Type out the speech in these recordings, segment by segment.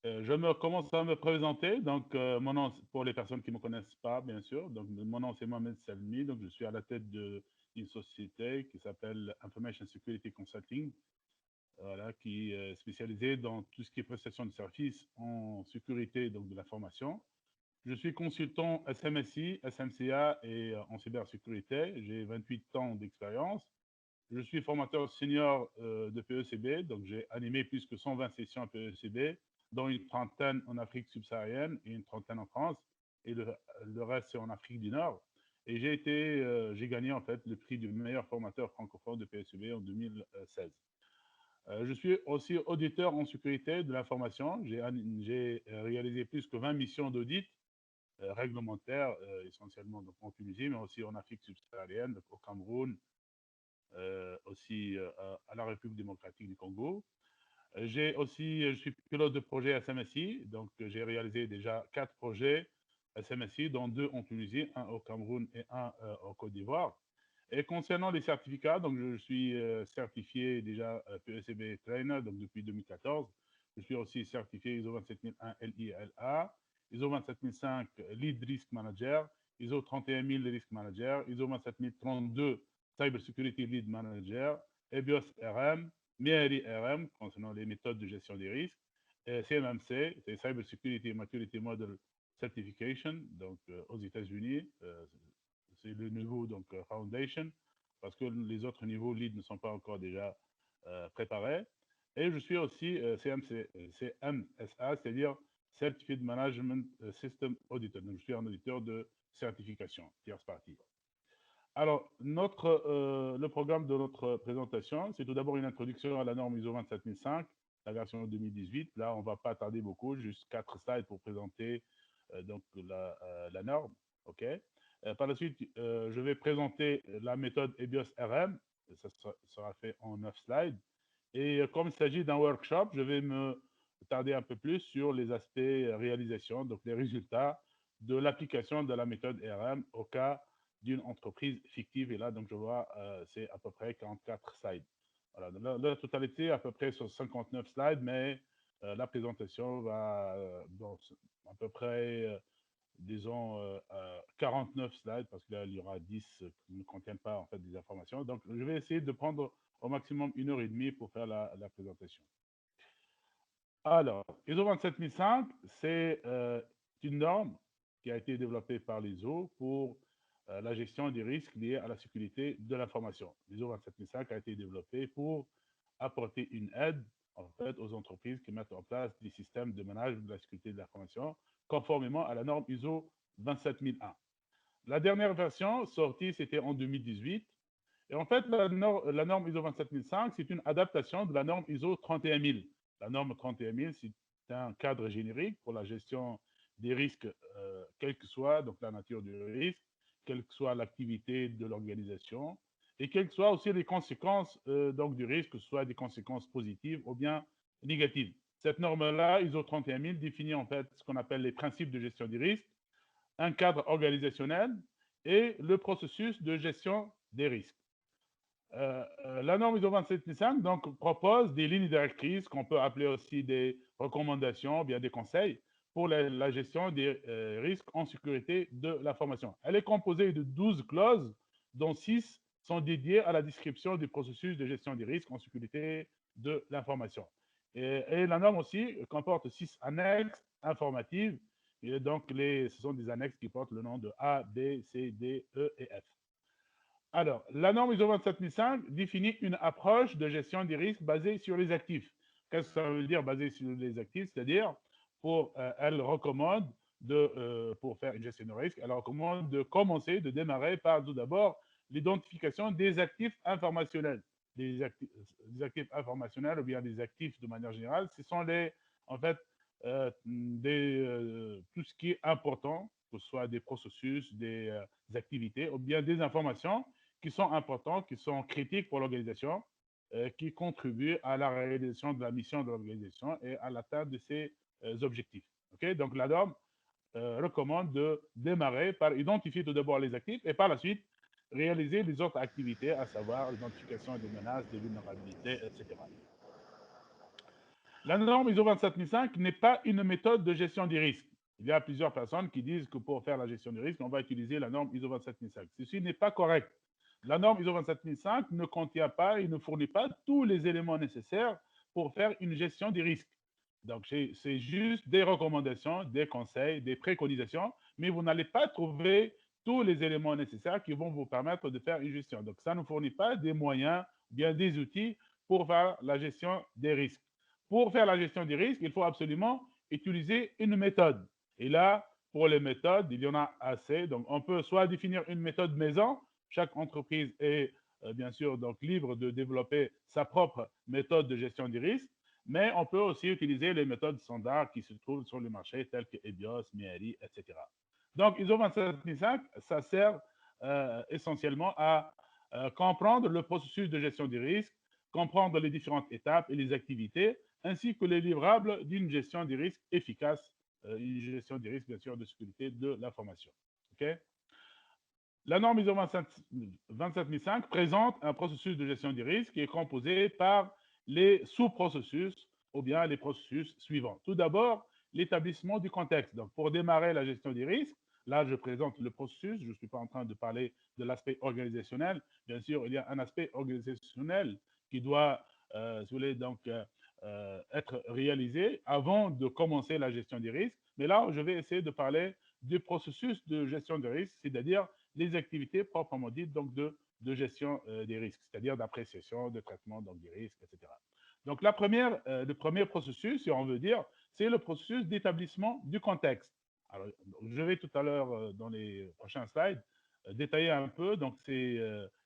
Je me commence à me présenter. Donc, mon nom, pour les personnes qui ne me connaissent pas, bien sûr. Donc, mon nom, c'est Mohamed Salmi. Donc, je suis à la tête d'une société qui s'appelle Information Security Consulting, voilà, qui est spécialisée dans tout ce qui est prestation de services en sécurité donc de l'information. Je suis consultant SMSI, SMCA et en cybersécurité. J'ai 28 ans d'expérience. Je suis formateur senior de PECB, donc j'ai animé plus que 120 sessions à PECB, dont une trentaine en Afrique subsaharienne et une trentaine en France, et le reste c'est en Afrique du Nord. Et j'ai gagné en fait le prix du meilleur formateur francophone de PECB en 2016. Je suis aussi auditeur en sécurité de l'information. J'ai réalisé plus que 20 missions d'audit réglementaires, essentiellement donc, en Tunisie, mais aussi en Afrique subsaharienne, donc, au Cameroun, aussi à la République démocratique du Congo. Je suis pilote de projet SMSI, donc j'ai réalisé déjà 4 projets SMSI, dont 2 en Tunisie, un au Cameroun et un en Côte d'Ivoire. Et concernant les certificats, donc je suis certifié déjà PECB Trainer donc depuis 2014. Je suis aussi certifié ISO 27001 LILA, ISO 27005 Lead Risk Manager, ISO 31000 Risk Manager, ISO 27032 Cyber Security Lead Manager, EBIOS RM, MIARI RM concernant les méthodes de gestion des risques, CMMC, c'est Cyber Security Maturity Model Certification, donc aux États-Unis, c'est le niveau donc Foundation, parce que les autres niveaux lead ne sont pas encore déjà préparés. Et je suis aussi CMSA, c'est-à-dire Certified Management System Auditor. Donc, je suis un auditeur de certification, tierce partie. Alors, le programme de notre présentation, c'est tout d'abord une introduction à la norme ISO 27005, la version 2018. Là, on ne va pas tarder beaucoup, juste 4 slides pour présenter donc la norme. OK. Par la suite, je vais présenter la méthode EBIOS RM. Ça sera fait en 9 slides. Et comme il s'agit d'un workshop, je vais me tarder un peu plus sur les aspects réalisation, donc les résultats de l'application de la méthode RM au cas d'une entreprise fictive. Et là, donc, je vois, c'est à peu près 44 slides. Voilà, la totalité, à peu près sur 59 slides, mais la présentation va dans à peu près, disons, 49 slides, parce qu'il y aura 10 qui ne contiennent pas en fait des informations. Donc, je vais essayer de prendre au maximum 1 heure et demie pour faire la présentation. Alors, ISO 27005, c'est une norme qui a été développée par l'ISO pour la gestion des risques liés à la sécurité de l'information. L'ISO 27005 a été développé pour apporter une aide en fait, aux entreprises qui mettent en place des systèmes de management de la sécurité de l'information conformément à la norme ISO 27001. La dernière version sortie, c'était en 2018. Et en fait, la norme ISO 27005, c'est une adaptation de la norme ISO 31000. La norme 31000, c'est un cadre générique pour la gestion des risques, quelle que soit donc, la nature du risque, quelle que soit l'activité de l'organisation, et quelles que soient aussi les conséquences donc, du risque, que ce soit des conséquences positives ou bien négatives. Cette norme-là, ISO 31000, définit en fait ce qu'on appelle les principes de gestion des risques, un cadre organisationnel et le processus de gestion des risques. La norme ISO 27005 donc, propose des lignes directrices qu'on peut appeler aussi des recommandations, bien des conseils pour la gestion des risques en sécurité de l'information. Elle est composée de 12 clauses, dont 6 sont dédiées à la description du processus de gestion des risques en sécurité de l'information. Et la norme aussi comporte 6 annexes informatives. Et donc, ce sont des annexes qui portent le nom de A, B, C, D, E et F. Alors, la norme ISO 27005 définit une approche de gestion des risques basée sur les actifs. Qu'est-ce que ça veut dire basée sur les actifs? C'est-à-dire, elle recommande pour faire une gestion de risque, elle recommande de commencer, de démarrer par tout d'abord l'identification des actifs informationnels. Des actifs informationnels ou bien des actifs de manière générale, ce sont en fait, tout ce qui est important, que ce soit des processus, des activités ou bien des informations qui sont importants, qui sont critiques pour l'organisation, qui contribuent à la réalisation de la mission de l'organisation et à l'atteinte de ses objectifs. Okay? Donc, la norme recommande de démarrer par identifier tout d'abord les actifs et par la suite réaliser les autres activités, à savoir l'identification des menaces, des vulnérabilités, etc. La norme ISO 27005 n'est pas une méthode de gestion des risques. Il y a plusieurs personnes qui disent que pour faire la gestion du risque, on va utiliser la norme ISO 27005. Ceci n'est pas correct. La norme ISO 27005 ne contient pas et ne fournit pas tous les éléments nécessaires pour faire une gestion des risques. Donc, c'est juste des recommandations, des conseils, des préconisations, mais vous n'allez pas trouver tous les éléments nécessaires qui vont vous permettre de faire une gestion. Donc, ça ne fournit pas des moyens, bien des outils pour faire la gestion des risques. Pour faire la gestion des risques, il faut absolument utiliser une méthode. Et là, pour les méthodes, il y en a assez. Donc, on peut soit définir une méthode maison. Chaque entreprise est bien sûr donc libre de développer sa propre méthode de gestion des risques, mais on peut aussi utiliser les méthodes standards qui se trouvent sur le marché, telles que EBIOS, MEARI, etc. Donc, ISO 27005, ça sert essentiellement à comprendre le processus de gestion des risques, comprendre les différentes étapes et les activités, ainsi que les livrables d'une gestion des risques efficace, une gestion des risques, bien sûr, de sécurité de l'information. Okay? La norme ISO 27005 présente un processus de gestion des risques qui est composé par les sous-processus ou bien les processus suivants. Tout d'abord, l'établissement du contexte. Donc, pour démarrer la gestion des risques, là, je présente le processus. Je ne suis pas en train de parler de l'aspect organisationnel. Bien sûr, il y a un aspect organisationnel qui doit, si vous voulez, donc, être réalisé avant de commencer la gestion des risques. Mais là, je vais essayer de parler du processus de gestion des risques, c'est-à-dire les activités proprement dites donc de gestion des risques, c'est-à-dire d'appréciation, de traitement donc, des risques, etc. Donc, le premier processus, si on veut dire, c'est le processus d'établissement du contexte. Alors, je vais tout à l'heure, dans les prochains slides, détailler un peu donc, ces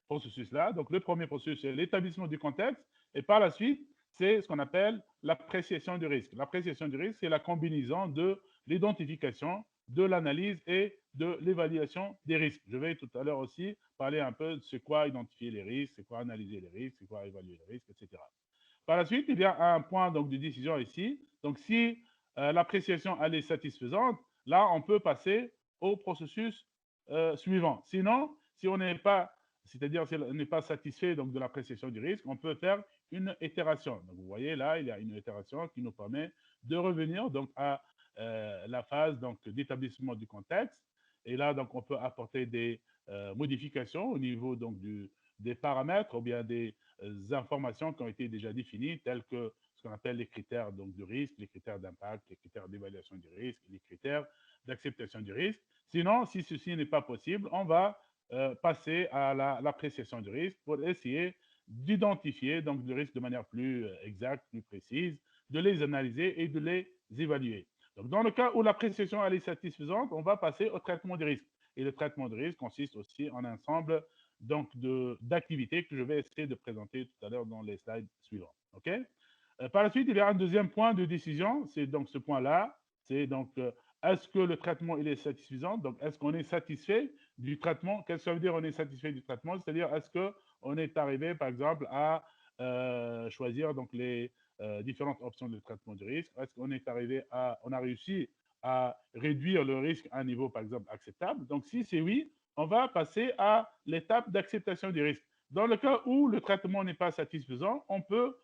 processus-là. Donc, le premier processus, c'est l'établissement du contexte. Et par la suite, c'est ce qu'on appelle l'appréciation du risque. L'appréciation du risque, c'est la combinaison de l'identification, de l'analyse et de l'évaluation des risques. Je vais tout à l'heure aussi parler un peu de c'est quoi identifier les risques, c'est quoi analyser les risques, c'est quoi évaluer les risques, etc. Par la suite, il y a un point donc, de décision ici. Donc, si l'appréciation elle est satisfaisante, là, on peut passer au processus suivant. Sinon, si on n'est pas, c'est-à-dire si on n'est pas satisfait donc, de l'appréciation du risque, on peut faire une itération. Donc, vous voyez là, il y a une itération qui nous permet de revenir donc, à la phase donc, d'établissement du contexte. Et là, donc, on peut apporter des modifications au niveau donc, des paramètres ou bien des informations qui ont été déjà définies, telles que ce qu'on appelle les critères donc, du risque, les critères d'impact, les critères d'évaluation du risque, les critères d'acceptation du risque. Sinon, si ceci n'est pas possible, on va passer à l'appréciation du risque pour essayer d'identifier donc le risque de manière plus exacte, plus précise, de les analyser et de les évaluer. Donc, dans le cas où l'appréciation est satisfaisante, on va passer au traitement des risques. Et le traitement de risque consiste aussi en un ensemble donc d'activités que je vais essayer de présenter tout à l'heure dans les slides suivants. OK? Par la suite, il y a un deuxième point de décision, c'est donc ce point-là, c'est donc est-ce que le traitement il est satisfaisant? Donc, est-ce qu'on est satisfait du traitement? Qu'est-ce que ça veut dire on est satisfait du traitement? C'est-à-dire, est-ce qu'on est arrivé, par exemple, à choisir donc les différentes options de traitement du risque? Est-ce qu'on est arrivé à, on a réussi à réduire le risque à un niveau, par exemple, acceptable? Donc, si c'est oui, on va passer à l'étape d'acceptation du risque. Dans le cas où le traitement n'est pas satisfaisant, on peut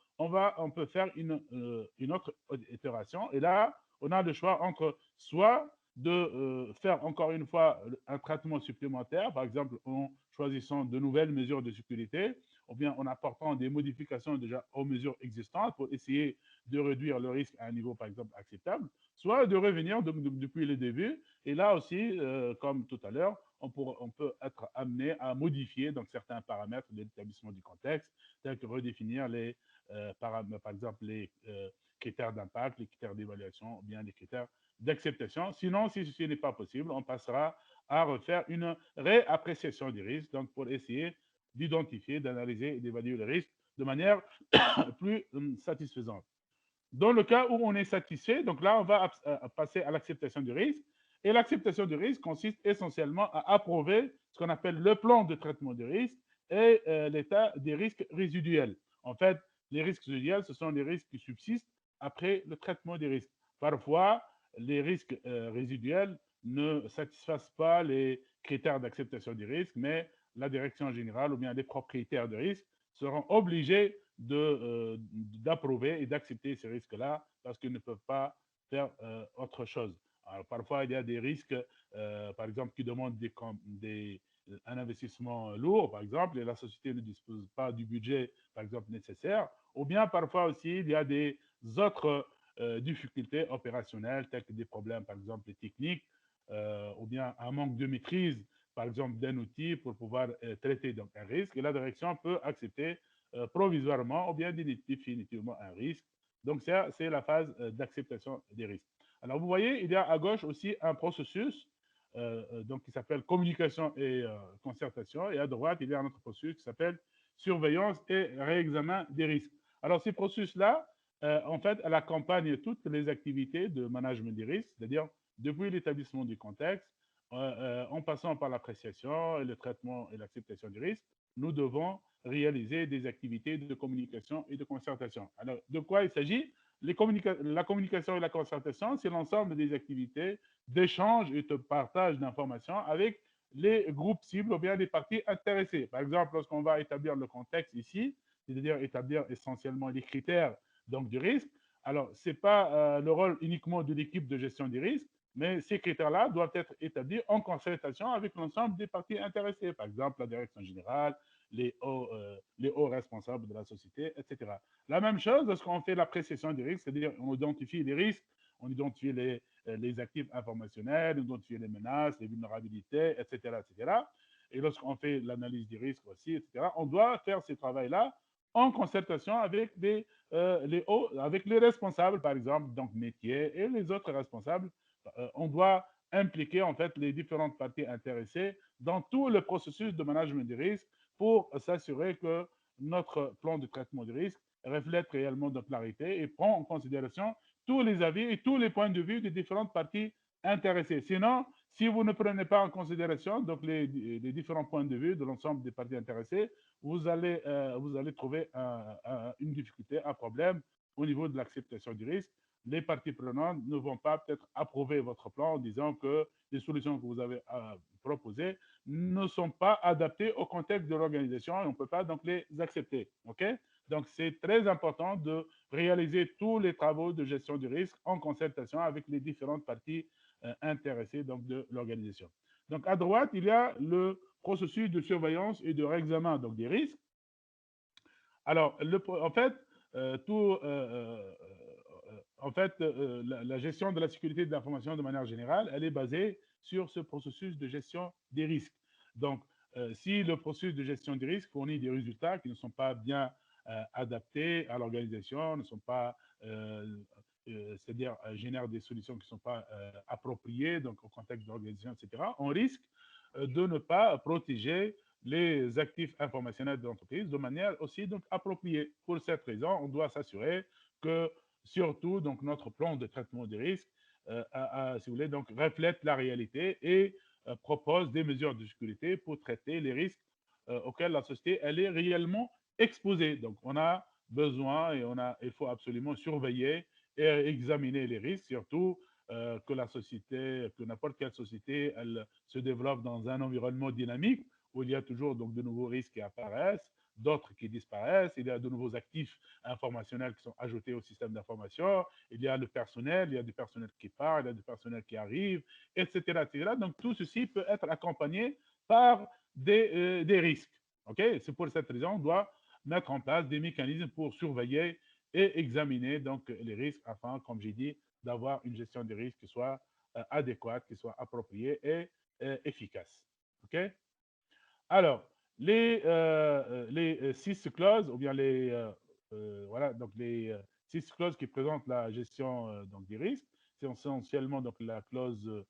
faire une autre itération. Et là, on a le choix entre soit de faire encore une fois un traitement supplémentaire, par exemple en choisissant de nouvelles mesures de sécurité, ou bien en apportant des modifications déjà aux mesures existantes pour essayer de réduire le risque à un niveau, par exemple, acceptable, soit de revenir depuis le début. Et là aussi, comme tout à l'heure, on peut être amené à modifier donc, certains paramètres de l'établissement du contexte, tels que redéfinir les paramètres, par exemple les critères d'impact, les critères d'évaluation, ou bien les critères d'acceptation. Sinon, si ceci n'est pas possible, on passera à refaire une réappréciation du risque, donc pour essayer d'identifier, d'analyser et d'évaluer le risque de manière plus satisfaisante. Dans le cas où on est satisfait, donc là, on va passer à l'acceptation du risque. Et l'acceptation du risque consiste essentiellement à approuver ce qu'on appelle le plan de traitement du risque et l'état des risques résiduels. En fait, les risques résiduels, ce sont les risques qui subsistent après le traitement des risques. Parfois, les risques résiduels ne satisfassent pas les critères d'acceptation du risque, mais la direction générale ou bien les propriétaires de risque seront obligés d'approuver et d'accepter ces risques-là parce qu'ils ne peuvent pas faire autre chose. Alors, parfois, il y a des risques, par exemple, qui demandent un investissement lourd, par exemple, et la société ne dispose pas du budget, par exemple, nécessaire. Ou bien, parfois aussi, il y a des autres difficultés opérationnelles, telles que des problèmes, par exemple, techniques, ou bien un manque de maîtrise, par exemple, d'un outil pour pouvoir traiter donc, un risque. Et la direction peut accepter provisoirement ou bien définitivement un risque. Donc, c'est la phase d'acceptation des risques. Alors, vous voyez, il y a à gauche aussi un processus donc, qui s'appelle communication et concertation. Et à droite, il y a un autre processus qui s'appelle surveillance et réexamen des risques. Alors, ces processus-là, en fait, elle accompagne toutes les activités de management des risques, c'est-à-dire depuis l'établissement du contexte, en passant par l'appréciation, le traitement et l'acceptation du risque, nous devons réaliser des activités de communication et de concertation. Alors, de quoi il s'agit? La communication et la concertation, c'est l'ensemble des activités d'échange et de partage d'informations avec les groupes cibles ou bien les parties intéressées. Par exemple, lorsqu'on va établir le contexte ici, c'est-à-dire établir essentiellement les critères donc, du risque, alors ce n'est pas le rôle uniquement de l'équipe de gestion des risques, mais ces critères-là doivent être établis en concertation avec l'ensemble des parties intéressées, par exemple la direction générale, les hauts responsables de la société, etc. La même chose lorsqu'on fait l'appréciation des risques, c'est-à-dire on identifie les risques, on identifie les actifs informationnels, on identifie les menaces, les vulnérabilités, etc. etc. Et lorsqu'on fait l'analyse des risques aussi, etc., on doit faire ce travail-là en concertation avec avec les responsables, par exemple, donc métiers et les autres responsables. On doit impliquer en fait les différentes parties intéressées dans tout le processus de management des risques pour s'assurer que notre plan de traitement de risque reflète réellement de clarité et prend en considération tous les avis et tous les points de vue des différentes parties intéressées. Sinon, si vous ne prenez pas en considération donc les différents points de vue de l'ensemble des parties intéressées, vous allez trouver une difficulté, un problème au niveau de l'acceptation du risque. Les parties prenantes ne vont pas peut-être approuver votre plan en disant que les solutions que vous avez proposées ne sont pas adaptées au contexte de l'organisation et on ne peut pas donc les accepter. OK? Donc, c'est très important de réaliser tous les travaux de gestion du risque en concertation avec les différentes parties intéressées donc, de l'organisation. Donc, à droite, il y a le processus de surveillance et de réexamen donc, des risques. Alors, en fait, la gestion de la sécurité de l'information de manière générale, elle est basée sur ce processus de gestion des risques. Donc, si le processus de gestion des risques fournit des résultats qui ne sont pas bien adaptés à l'organisation, ne sont pas, c'est-à-dire génèrent des solutions qui ne sont pas appropriées donc au contexte de l'organisation, etc., on risque de ne pas protéger les actifs informationnels de l'entreprise de manière aussi donc appropriée. Pour cette raison, on doit s'assurer que surtout donc notre plan de traitement des risques, si vous voulez, donc reflète la réalité et propose des mesures de sécurité pour traiter les risques auxquels la société elle est réellement exposée. Donc on a besoin et il faut absolument surveiller et examiner les risques, surtout que la société, que n'importe quelle société, elle se développe dans un environnement dynamique où il y a toujours donc de nouveaux risques qui apparaissent, d'autres qui disparaissent, il y a de nouveaux actifs informationnels qui sont ajoutés au système d'information, il y a le personnel, il y a du personnel qui part, il y a du personnel qui arrive, etc. etc. Donc tout ceci peut être accompagné par des risques. Okay? C'est pour cette raison qu'on doit mettre en place des mécanismes pour surveiller et examiner donc les risques afin, comme j'ai dit, d'avoir une gestion des risques qui soit adéquate, qui soit appropriée et efficace. OK? Alors, les six clauses, ou bien voilà, donc les six clauses qui présentent la gestion donc des risques, c'est essentiellement donc la clause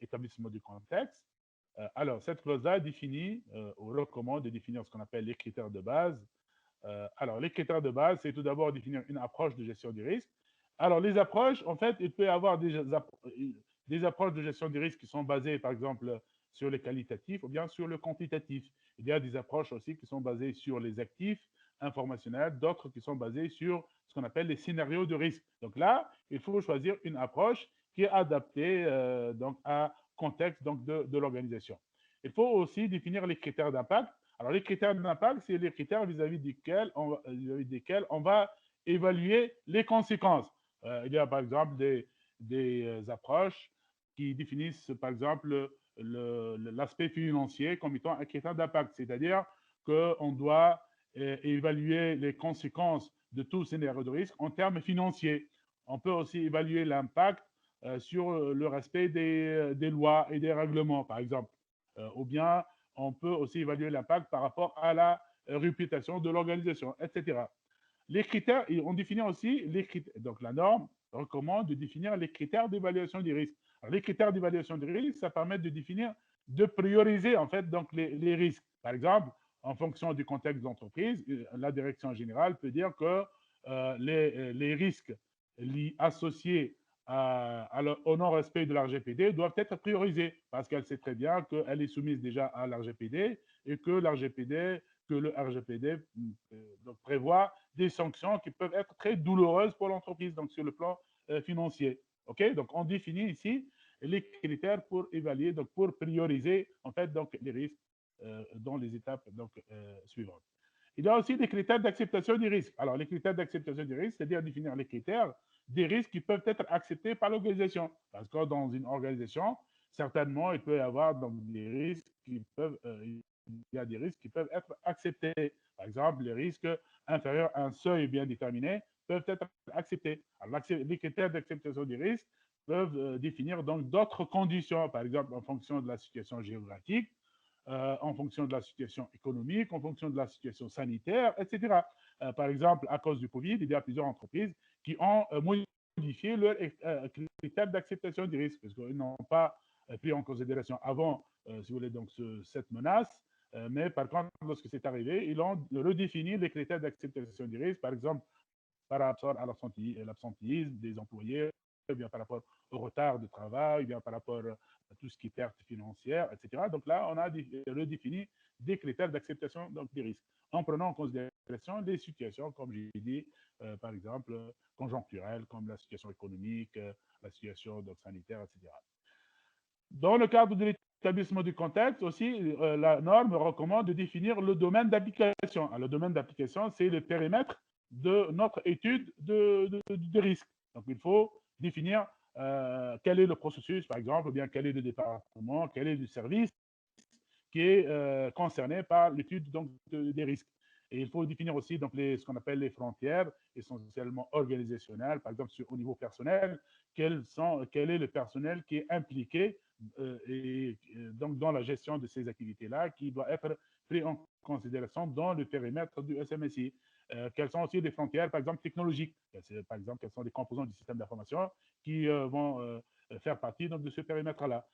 établissement du contexte. Alors, cette clause-là définit ou recommande de définir ce qu'on appelle les critères de base. Alors, les critères de base, c'est tout d'abord définir une approche de gestion du risque. Alors, les approches, en fait, il peut y avoir des approches de gestion du risque qui sont basées, par exemple, sur le qualitatif ou bien sur le quantitatif. Il y a des approches aussi qui sont basées sur les actifs informationnels, d'autres qui sont basées sur ce qu'on appelle les scénarios de risque. Donc là, il faut choisir une approche qui est adaptée donc à contexte donc de l'organisation. Il faut aussi définir les critères d'impact. Alors, les critères d'impact, c'est les critères vis-à-vis desquels on va évaluer les conséquences. Il y a par exemple des approches qui définissent par exemple l'aspect financier comme étant un critère d'impact, c'est-à-dire qu'on doit évaluer les conséquences de tout scénario de risque en termes financiers. On peut aussi évaluer l'impact sur le respect des lois et des règlements, par exemple. Ou bien on peut aussi évaluer l'impact par rapport à la réputation de l'organisation, etc. Les critères, on définit aussi les critères. Donc, la norme recommande de définir les critères d'évaluation du risque. Alors, les critères d'évaluation du risque, ça permet de définir, de prioriser, en fait, donc les risques. Par exemple, en fonction du contexte d'entreprise, la direction générale peut dire que les risques associés au non-respect de l'RGPD doivent être priorisés parce qu'elle sait très bien qu'elle est soumise déjà à l'RGPD et que le RGPD donc prévoit des sanctions qui peuvent être très douloureuses pour l'entreprise, donc sur le plan financier. OK? Donc, on définit ici les critères pour évaluer, donc pour prioriser, en fait, donc les risques dans les étapes donc, suivantes. Il y a aussi des critères d'acceptation du risque. Alors, les critères d'acceptation du risque, c'est-à-dire définir les critères des risques qui peuvent être acceptés par l'organisation. Parce que dans une organisation, certainement, il peut y avoir donc, des risques qui peuvent, il y a des risques qui peuvent être acceptés. Par exemple, les risques inférieurs à un seuil bien déterminé peuvent être acceptés. Alors, les critères d'acceptation du risque peuvent définir donc d'autres conditions, par exemple en fonction de la situation géographique, en fonction de la situation économique, en fonction de la situation sanitaire, etc. Par exemple, à cause du Covid, il y a plusieurs entreprises qui ont modifié leurs critères d'acceptation du risque parce qu'ils n'ont pas pris en considération avant, si vous voulez, donc cette menace. Mais par contre, lorsque c'est arrivé, ils ont redéfini les critères d'acceptation du risque, par exemple, par rapport à l'absentéisme des employés, ou bien par rapport au retard de travail, ou bien par rapport à tout ce qui est perte financière, etc. Donc là, on a redéfini des critères d'acceptation des risques, en prenant en considération les situations, comme j'ai dit, par exemple, conjoncturelles, comme la situation économique, la situation donc, sanitaire, etc. Dans le cadre de l'établissement du contexte aussi, la norme recommande de définir le domaine d'application. Le domaine d'application, c'est le périmètre de notre étude de risque. Donc, il faut définir quel est le processus, par exemple, ou bien quel est le département, quel est le service qui est concerné par l'étude des risques. Et il faut définir aussi donc, ce qu'on appelle les frontières, essentiellement organisationnelles, par exemple au niveau personnel, quel est le personnel qui est impliqué donc dans la gestion de ces activités-là, qui doit être pris en considération dans le périmètre du SMSI. Quelles sont aussi les frontières, par exemple, technologiques. Par exemple, quels sont les composants du système d'information qui vont faire partie donc, de ce périmètre-là.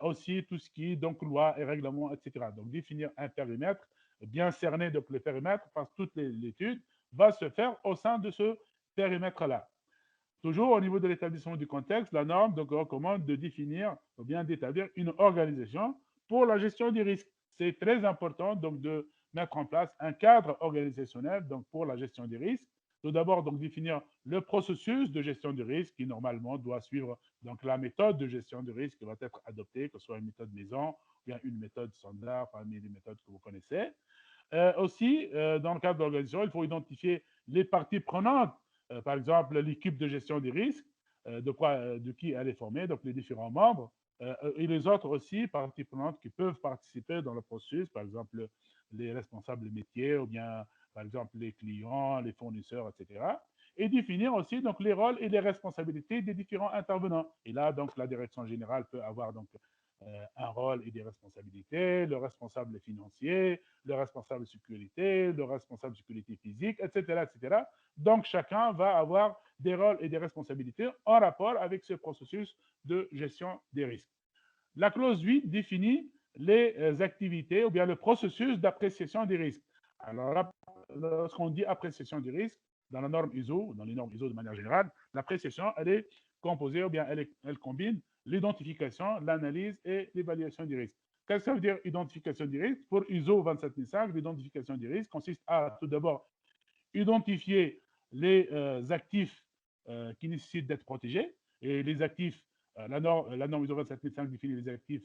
Aussi, tout ce qui est donc loi et règlement, etc. Donc, définir un périmètre bien cerné, donc le périmètre, parce que toute l'étude va se faire au sein de ce périmètre-là. Toujours au niveau de l'établissement du contexte, la norme donc, recommande de définir ou bien d'établir une organisation pour la gestion des risques. C'est très important donc de mettre en place un cadre organisationnel donc, pour la gestion des risques. Tout d'abord, donc, définir le processus de gestion du risque qui, normalement, doit suivre donc, la méthode de gestion du risque qui va être adoptée, que ce soit une méthode maison ou bien une méthode standard parmi les méthodes que vous connaissez. Aussi, dans le cadre de l'organisation, il faut identifier les parties prenantes, par exemple l'équipe de gestion des risques, de qui elle est formée, donc les différents membres, et les autres aussi, parties prenantes qui peuvent participer dans le processus, par exemple les responsables métiers ou bien par exemple les clients, les fournisseurs, etc. Et définir aussi donc les rôles et les responsabilités des différents intervenants. Et là, donc la direction générale peut avoir donc un rôle et des responsabilités, le responsable financier, le responsable sécurité, le responsable sécurité physique, etc., etc. Donc, chacun va avoir des rôles et des responsabilités en rapport avec ce processus de gestion des risques. La clause 8 définit les activités ou bien le processus d'appréciation des risques. Alors, lorsqu'on dit appréciation des risques, dans la norme ISO, dans les normes ISO de manière générale, l'appréciation, elle est composée ou bien elle combine l'identification, l'analyse et l'évaluation des risques. Qu'est-ce que ça veut dire identification des risques? Pour ISO 27005, l'identification des risques consiste à tout d'abord identifier les actifs qui nécessitent d'être protégés. Et les actifs, la norme ISO 27005 définit les actifs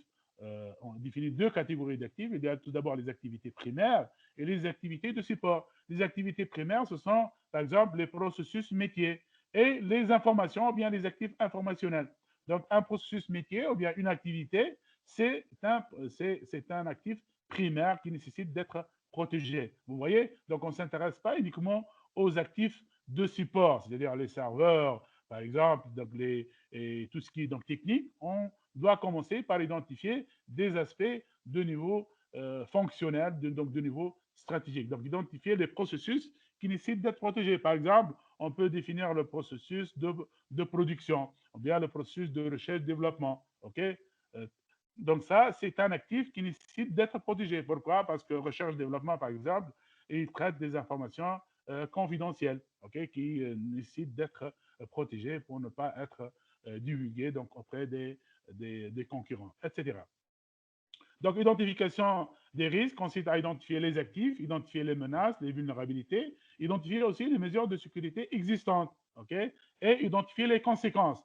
on définit deux catégories d'actifs. Il y a tout d'abord les activités primaires et les activités de support. Les activités primaires, ce sont, par exemple, les processus métiers et les informations ou bien les actifs informationnels. Donc, un processus métier ou bien une activité, c'est un actif primaire qui nécessite d'être protégé. Vous voyez? Donc, on ne s'intéresse pas uniquement aux actifs de support, c'est-à-dire les serveurs, par exemple, donc et tout ce qui est donc technique. On doit commencer par identifier des aspects de niveau fonctionnel, donc de niveau stratégique. Donc, identifier les processus qui nécessitent d'être protégés. Par exemple, on peut définir le processus de production, ou bien le processus de recherche-développement. OK? Donc, ça, c'est un actif qui nécessite d'être protégé. Pourquoi? Parce que recherche-développement, par exemple, il traite des informations confidentielles, okay, qui nécessitent d'être protégées pour ne pas être divulguées donc, auprès des concurrents, etc. Donc, identification des risques consiste à identifier les actifs, identifier les menaces, les vulnérabilités, identifier aussi les mesures de sécurité existantes, okay, et identifier les conséquences.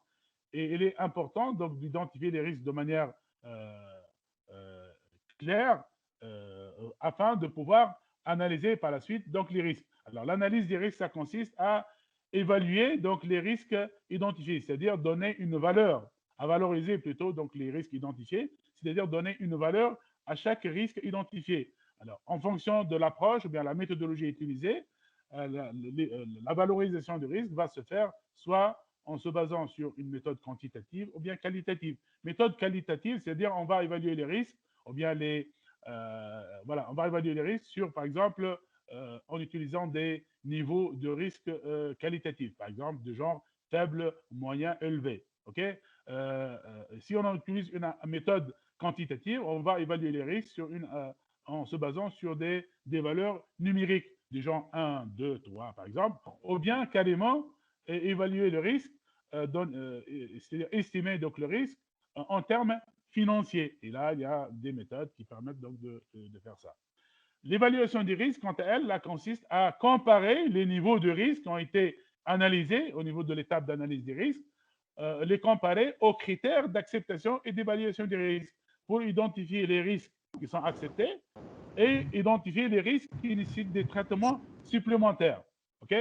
Et il est important donc d'identifier les risques de manière euh, euh, claire afin de pouvoir analyser par la suite donc les risques. Alors, l'analyse des risques, ça consiste à évaluer donc les risques identifiés, c'est-à-dire donner une valeur, à valoriser plutôt donc les risques identifiés, c'est-à-dire donner une valeur à chaque risque identifié. Alors, en fonction de l'approche ou bien la méthodologie utilisée, la valorisation du risque va se faire soit en se basant sur une méthode quantitative ou bien qualitative. Méthode qualitative, c'est-à-dire on va évaluer les risques ou bien voilà, on va évaluer les risques sur, par exemple, en utilisant des niveaux de risque qualitatifs, par exemple de genre faible, moyen, élevé. OK? Si on utilise une méthode quantitative, on va évaluer les risques en se basant sur des valeurs numériques, du genre 1, 2, 3, par exemple, ou bien carrément évaluer le risque, c'est-à-dire estimer donc le risque en termes financiers. Et là, il y a des méthodes qui permettent donc de faire ça. L'évaluation des risques, quant à elle, là, consiste à comparer les niveaux de risque qui ont été analysés au niveau de l'étape d'analyse des risques, les comparer aux critères d'acceptation et d'évaluation des risques pour identifier les risques qui sont acceptés et identifier les risques qui nécessitent des traitements supplémentaires. OK?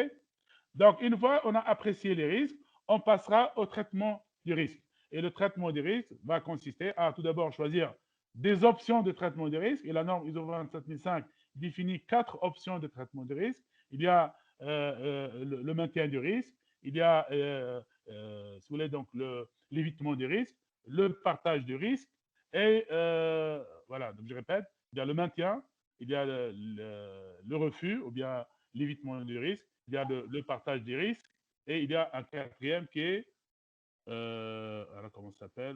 Donc, une fois on a apprécié les risques, on passera au traitement du risque. Et le traitement du risque va consister à tout d'abord choisir des options de traitement du risque. Et la norme ISO 27005 définit 4 options de traitement du risque. Il y a le maintien du risque, il y a, si vous voulez, donc l'évitement du risque, le partage du risque, et voilà, donc je répète, il y a le maintien, il y a le refus, ou bien l'évitement du risque, il y a le partage des risques, et il y a un quatrième qui est, alors comment ça s'appelle,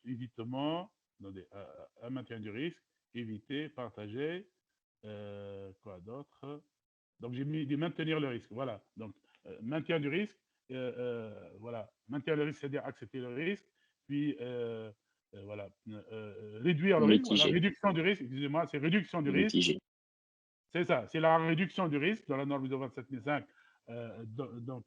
évitement, attendez, un maintien du risque, éviter, partager, quoi d'autre? Donc j'ai mis de maintenir le risque, voilà. Donc maintien du risque, voilà, maintien le risque, c'est-à-dire accepter le risque, puis voilà, réduire le risque, voilà, Mitigé, réduction du risque, excusez-moi, c'est réduction du risque, mitigé. c'est ça, c'est la réduction du risque dans la norme ISO 27005. Donc,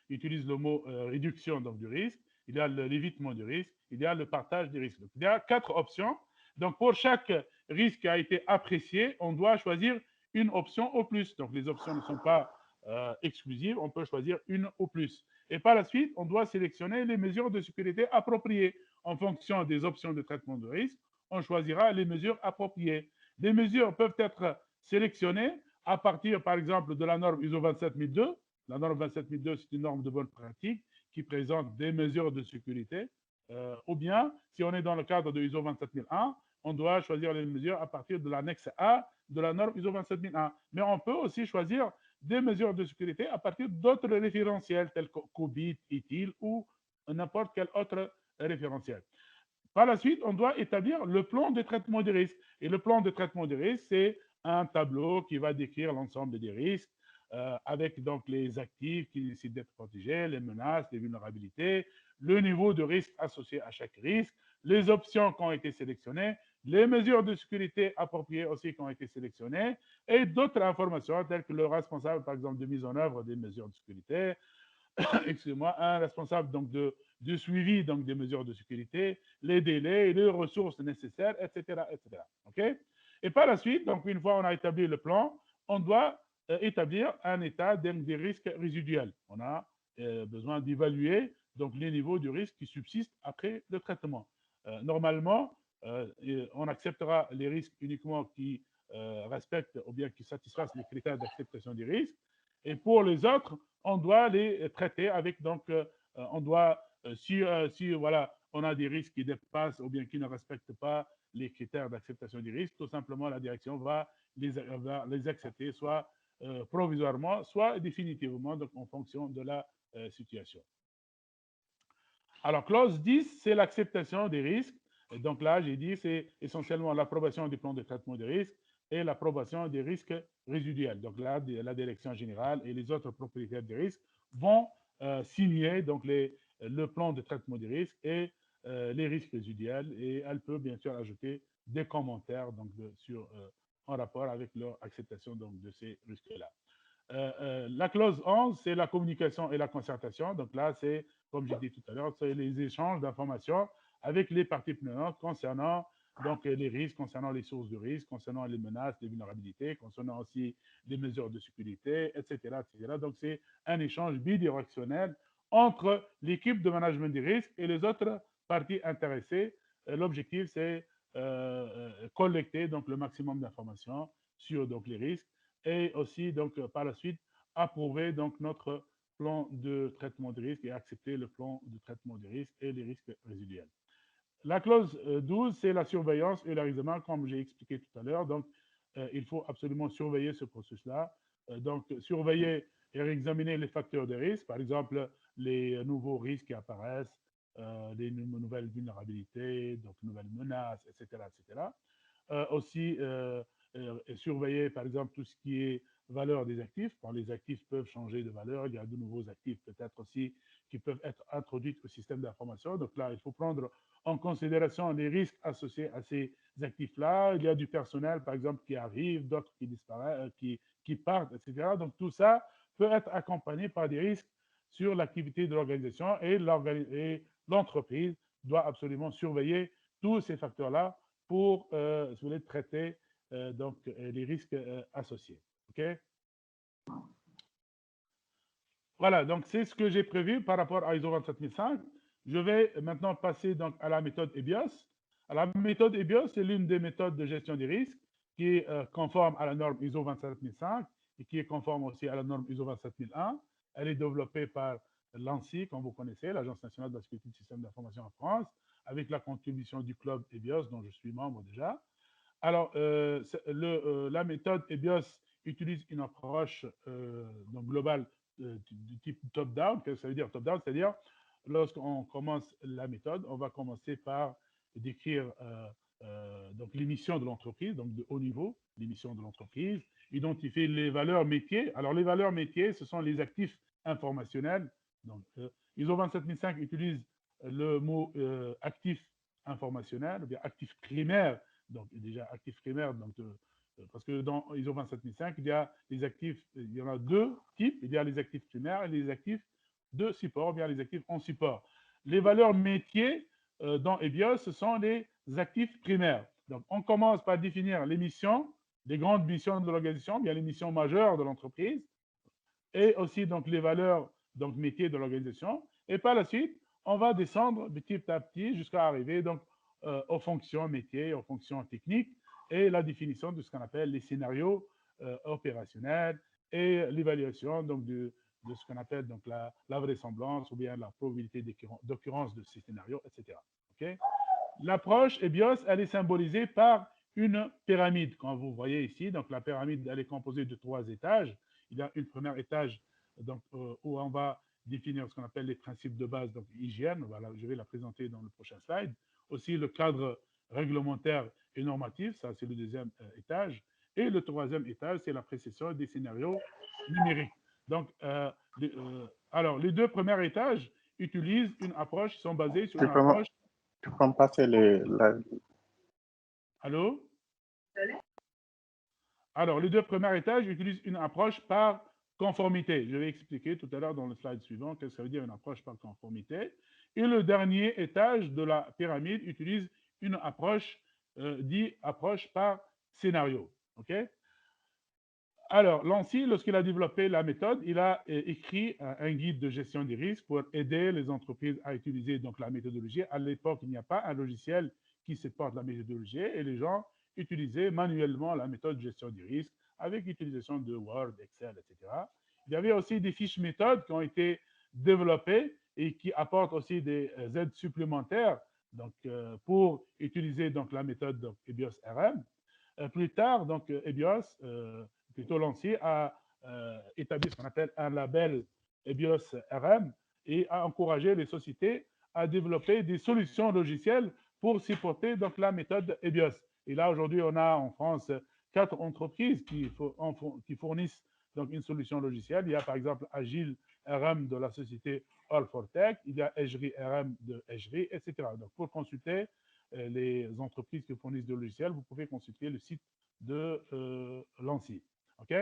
utilise le mot réduction donc, du risque. Il y a l'évitement du risque. Il y a le partage du risque. Donc, il y a 4 options. Donc, pour chaque risque qui a été apprécié, on doit choisir une option au plus. Donc, les options ne sont pas exclusives. On peut choisir une au plus. Et par la suite, on doit sélectionner les mesures de sécurité appropriées. En fonction des options de traitement de risque, on choisira les mesures appropriées. Les mesures peuvent être sélectionnées à partir, par exemple, de la norme ISO 27002. La norme 27002, c'est une norme de bonne pratique qui présente des mesures de sécurité. Ou bien, si on est dans le cadre de ISO 27001, on doit choisir les mesures à partir de l'annexe A de la norme ISO 27001. Mais on peut aussi choisir des mesures de sécurité à partir d'autres référentiels tels que COBIT, ITIL ou n'importe quel autre référentiel. Par la suite, on doit établir le plan de traitement des risques. Et le plan de traitement des risques, c'est un tableau qui va décrire l'ensemble des risques avec donc les actifs qui nécessitent d'être protégés, les menaces, les vulnérabilités, le niveau de risque associé à chaque risque, les options qui ont été sélectionnées, les mesures de sécurité appropriées aussi qui ont été sélectionnées et d'autres informations telles que le responsable, par exemple, de mise en œuvre des mesures de sécurité, excusez-moi, un responsable donc de suivi donc des mesures de sécurité, les délais, les ressources nécessaires, etc., etc. Ok. Et par la suite, donc une fois on a établi le plan, on doit établir un état des risques résiduels. On a besoin d'évaluer donc les niveaux de risque qui subsistent après le traitement. Normalement, on acceptera les risques uniquement qui respectent ou bien qui satisfassent les critères d'acceptation des risques. Et pour les autres, on doit les traiter avec, donc, on doit, si voilà, on a des risques qui dépassent ou bien qui ne respectent pas les critères d'acceptation des risques, tout simplement, la direction va les accepter, soit provisoirement, soit définitivement, donc en fonction de la situation. Alors, clause 10, c'est l'acceptation des risques. Et donc là, j'ai dit, c'est essentiellement l'approbation du plan de traitement des risques et l'approbation des risques résiduels. Donc là, la direction générale et les autres propriétaires des risques vont signer donc le plan de traitement des risques et les risques résiduels. Et elle peut bien sûr ajouter des commentaires donc, en rapport avec leur acceptation donc, de ces risques-là. La clause 11, c'est la communication et la concertation. Donc là, c'est, comme j'ai dit tout à l'heure, c'est les échanges d'informations avec les parties prenantes concernant donc, les risques, concernant les sources de risque, concernant les menaces, les vulnérabilités, concernant aussi les mesures de sécurité, etc. etc. Donc, c'est un échange bidirectionnel entre l'équipe de management des risques et les autres parties intéressées. L'objectif, c'est collecter donc, le maximum d'informations sur donc, les risques et aussi donc par la suite approuver donc notre plan de traitement de risque et accepter le plan de traitement de risque et les risques résiduels. La clause 12, c'est la surveillance et le l'examen, comme j'ai expliqué tout à l'heure. Donc, il faut absolument surveiller ce processus-là. Donc, surveiller et examiner les facteurs de risque, par exemple, les nouveaux risques qui apparaissent, les nouvelles vulnérabilités, donc nouvelles menaces, etc. etc. Aussi, surveiller, par exemple, tout ce qui est valeur des actifs. Quand les actifs peuvent changer de valeur, il y a de nouveaux actifs peut-être aussi qui peuvent être introduits au système d'information. Donc là, il faut prendre en considération les risques associés à ces actifs-là. Il y a du personnel, par exemple, qui arrive, d'autres qui disparaissent, qui partent, etc. Donc tout ça peut être accompagné par des risques sur l'activité de l'organisation et l'entreprise doit absolument surveiller tous ces facteurs-là pour traiter donc, les risques associés. OK? Voilà, donc c'est ce que j'ai prévu par rapport à ISO 27005. Je vais maintenant passer donc, à la méthode EBIOS. Alors, la méthode EBIOS, c'est l'une des méthodes de gestion des risques qui est conforme à la norme ISO 27005 et qui est conforme aussi à la norme ISO 27001. Elle est développée par l'ANSSI, comme vous connaissez, l'Agence nationale de la sécurité du système d'information en France, avec la contribution du club EBIOS, dont je suis membre déjà. Alors, la méthode EBIOS utilise une approche donc globale du type top-down. Qu'est-ce que ça veut dire top-down? C'est-à-dire, lorsqu'on commence la méthode, on va commencer par décrire donc les missions de l'entreprise, donc de haut niveau, les missions de l'entreprise, identifier les valeurs métiers. Alors, les valeurs métiers, ce sont les actifs informationnels. Donc, ISO 27005 utilise le mot actif informationnel, ou bien actif primaire. Donc, déjà, actif primaire, donc, parce que dans ISO 27005, il y a les actifs, il y en a deux types. Il y a les actifs primaires et les actifs de support, ou bien les actifs en support. Les valeurs métiers dans EBIOS, ce sont les actifs primaires. Donc, on commence par définir les missions, les grandes missions de l'organisation, bien les missions majeures de l'entreprise, et aussi donc les valeurs donc métiers de l'organisation. Et par la suite, on va descendre petit à petit jusqu'à arriver donc aux fonctions métiers, aux fonctions techniques et la définition de ce qu'on appelle les scénarios opérationnels et l'évaluation donc de ce qu'on appelle donc la vraisemblance ou bien la probabilité d'occurrence de ces scénarios, etc. Okay? L'approche EBIOS, elle est symbolisée par une pyramide, comme vous voyez ici. Donc, la pyramide, elle est composée de 3 étages. Il y a une première étage donc, où on va définir ce qu'on appelle les principes de base, donc hygiène. Voilà, je vais la présenter dans le prochain slide. Aussi, le cadre réglementaire et normatif, ça c'est le deuxième étage. Et le troisième étage, c'est la précision des scénarios numériques. Donc, alors, les deux premiers étages utilisent une approche, sont basés sur une approche. Tu peux me passer Allô? Alors, les deux premiers étages utilisent une approche par conformité. Je vais expliquer tout à l'heure dans le slide suivant qu'est-ce que ça veut dire une approche par conformité. Et le dernier étage de la pyramide utilise une approche dit approche par scénario. OK? Alors, Lancy, lorsqu'il a développé la méthode, il a écrit un guide de gestion des risques pour aider les entreprises à utiliser donc, la méthodologie. À l'époque, il n'y a pas un logiciel qui supporte la méthodologie et les gens utilisaient manuellement la méthode de gestion des risques avec l'utilisation de Word, Excel, etc. Il y avait aussi des fiches méthodes qui ont été développées et qui apportent aussi des aides supplémentaires donc, pour utiliser donc, la méthode donc, EBIOS RM. Plus tard, donc, EBIOS plutôt Lancier, a établi ce qu'on appelle un label EBIOS RM et a encouragé les sociétés à développer des solutions logicielles pour supporter donc, la méthode EBIOS. Et là, aujourd'hui, on a en France 4 entreprises qui fournissent donc, une solution logicielle. Il y a par exemple Agile RM de la société All4Tech, il y a Esri RM de Esri, etc. Donc, pour consulter les entreprises qui fournissent des logiciels, vous pouvez consulter le site de Lancy. OK?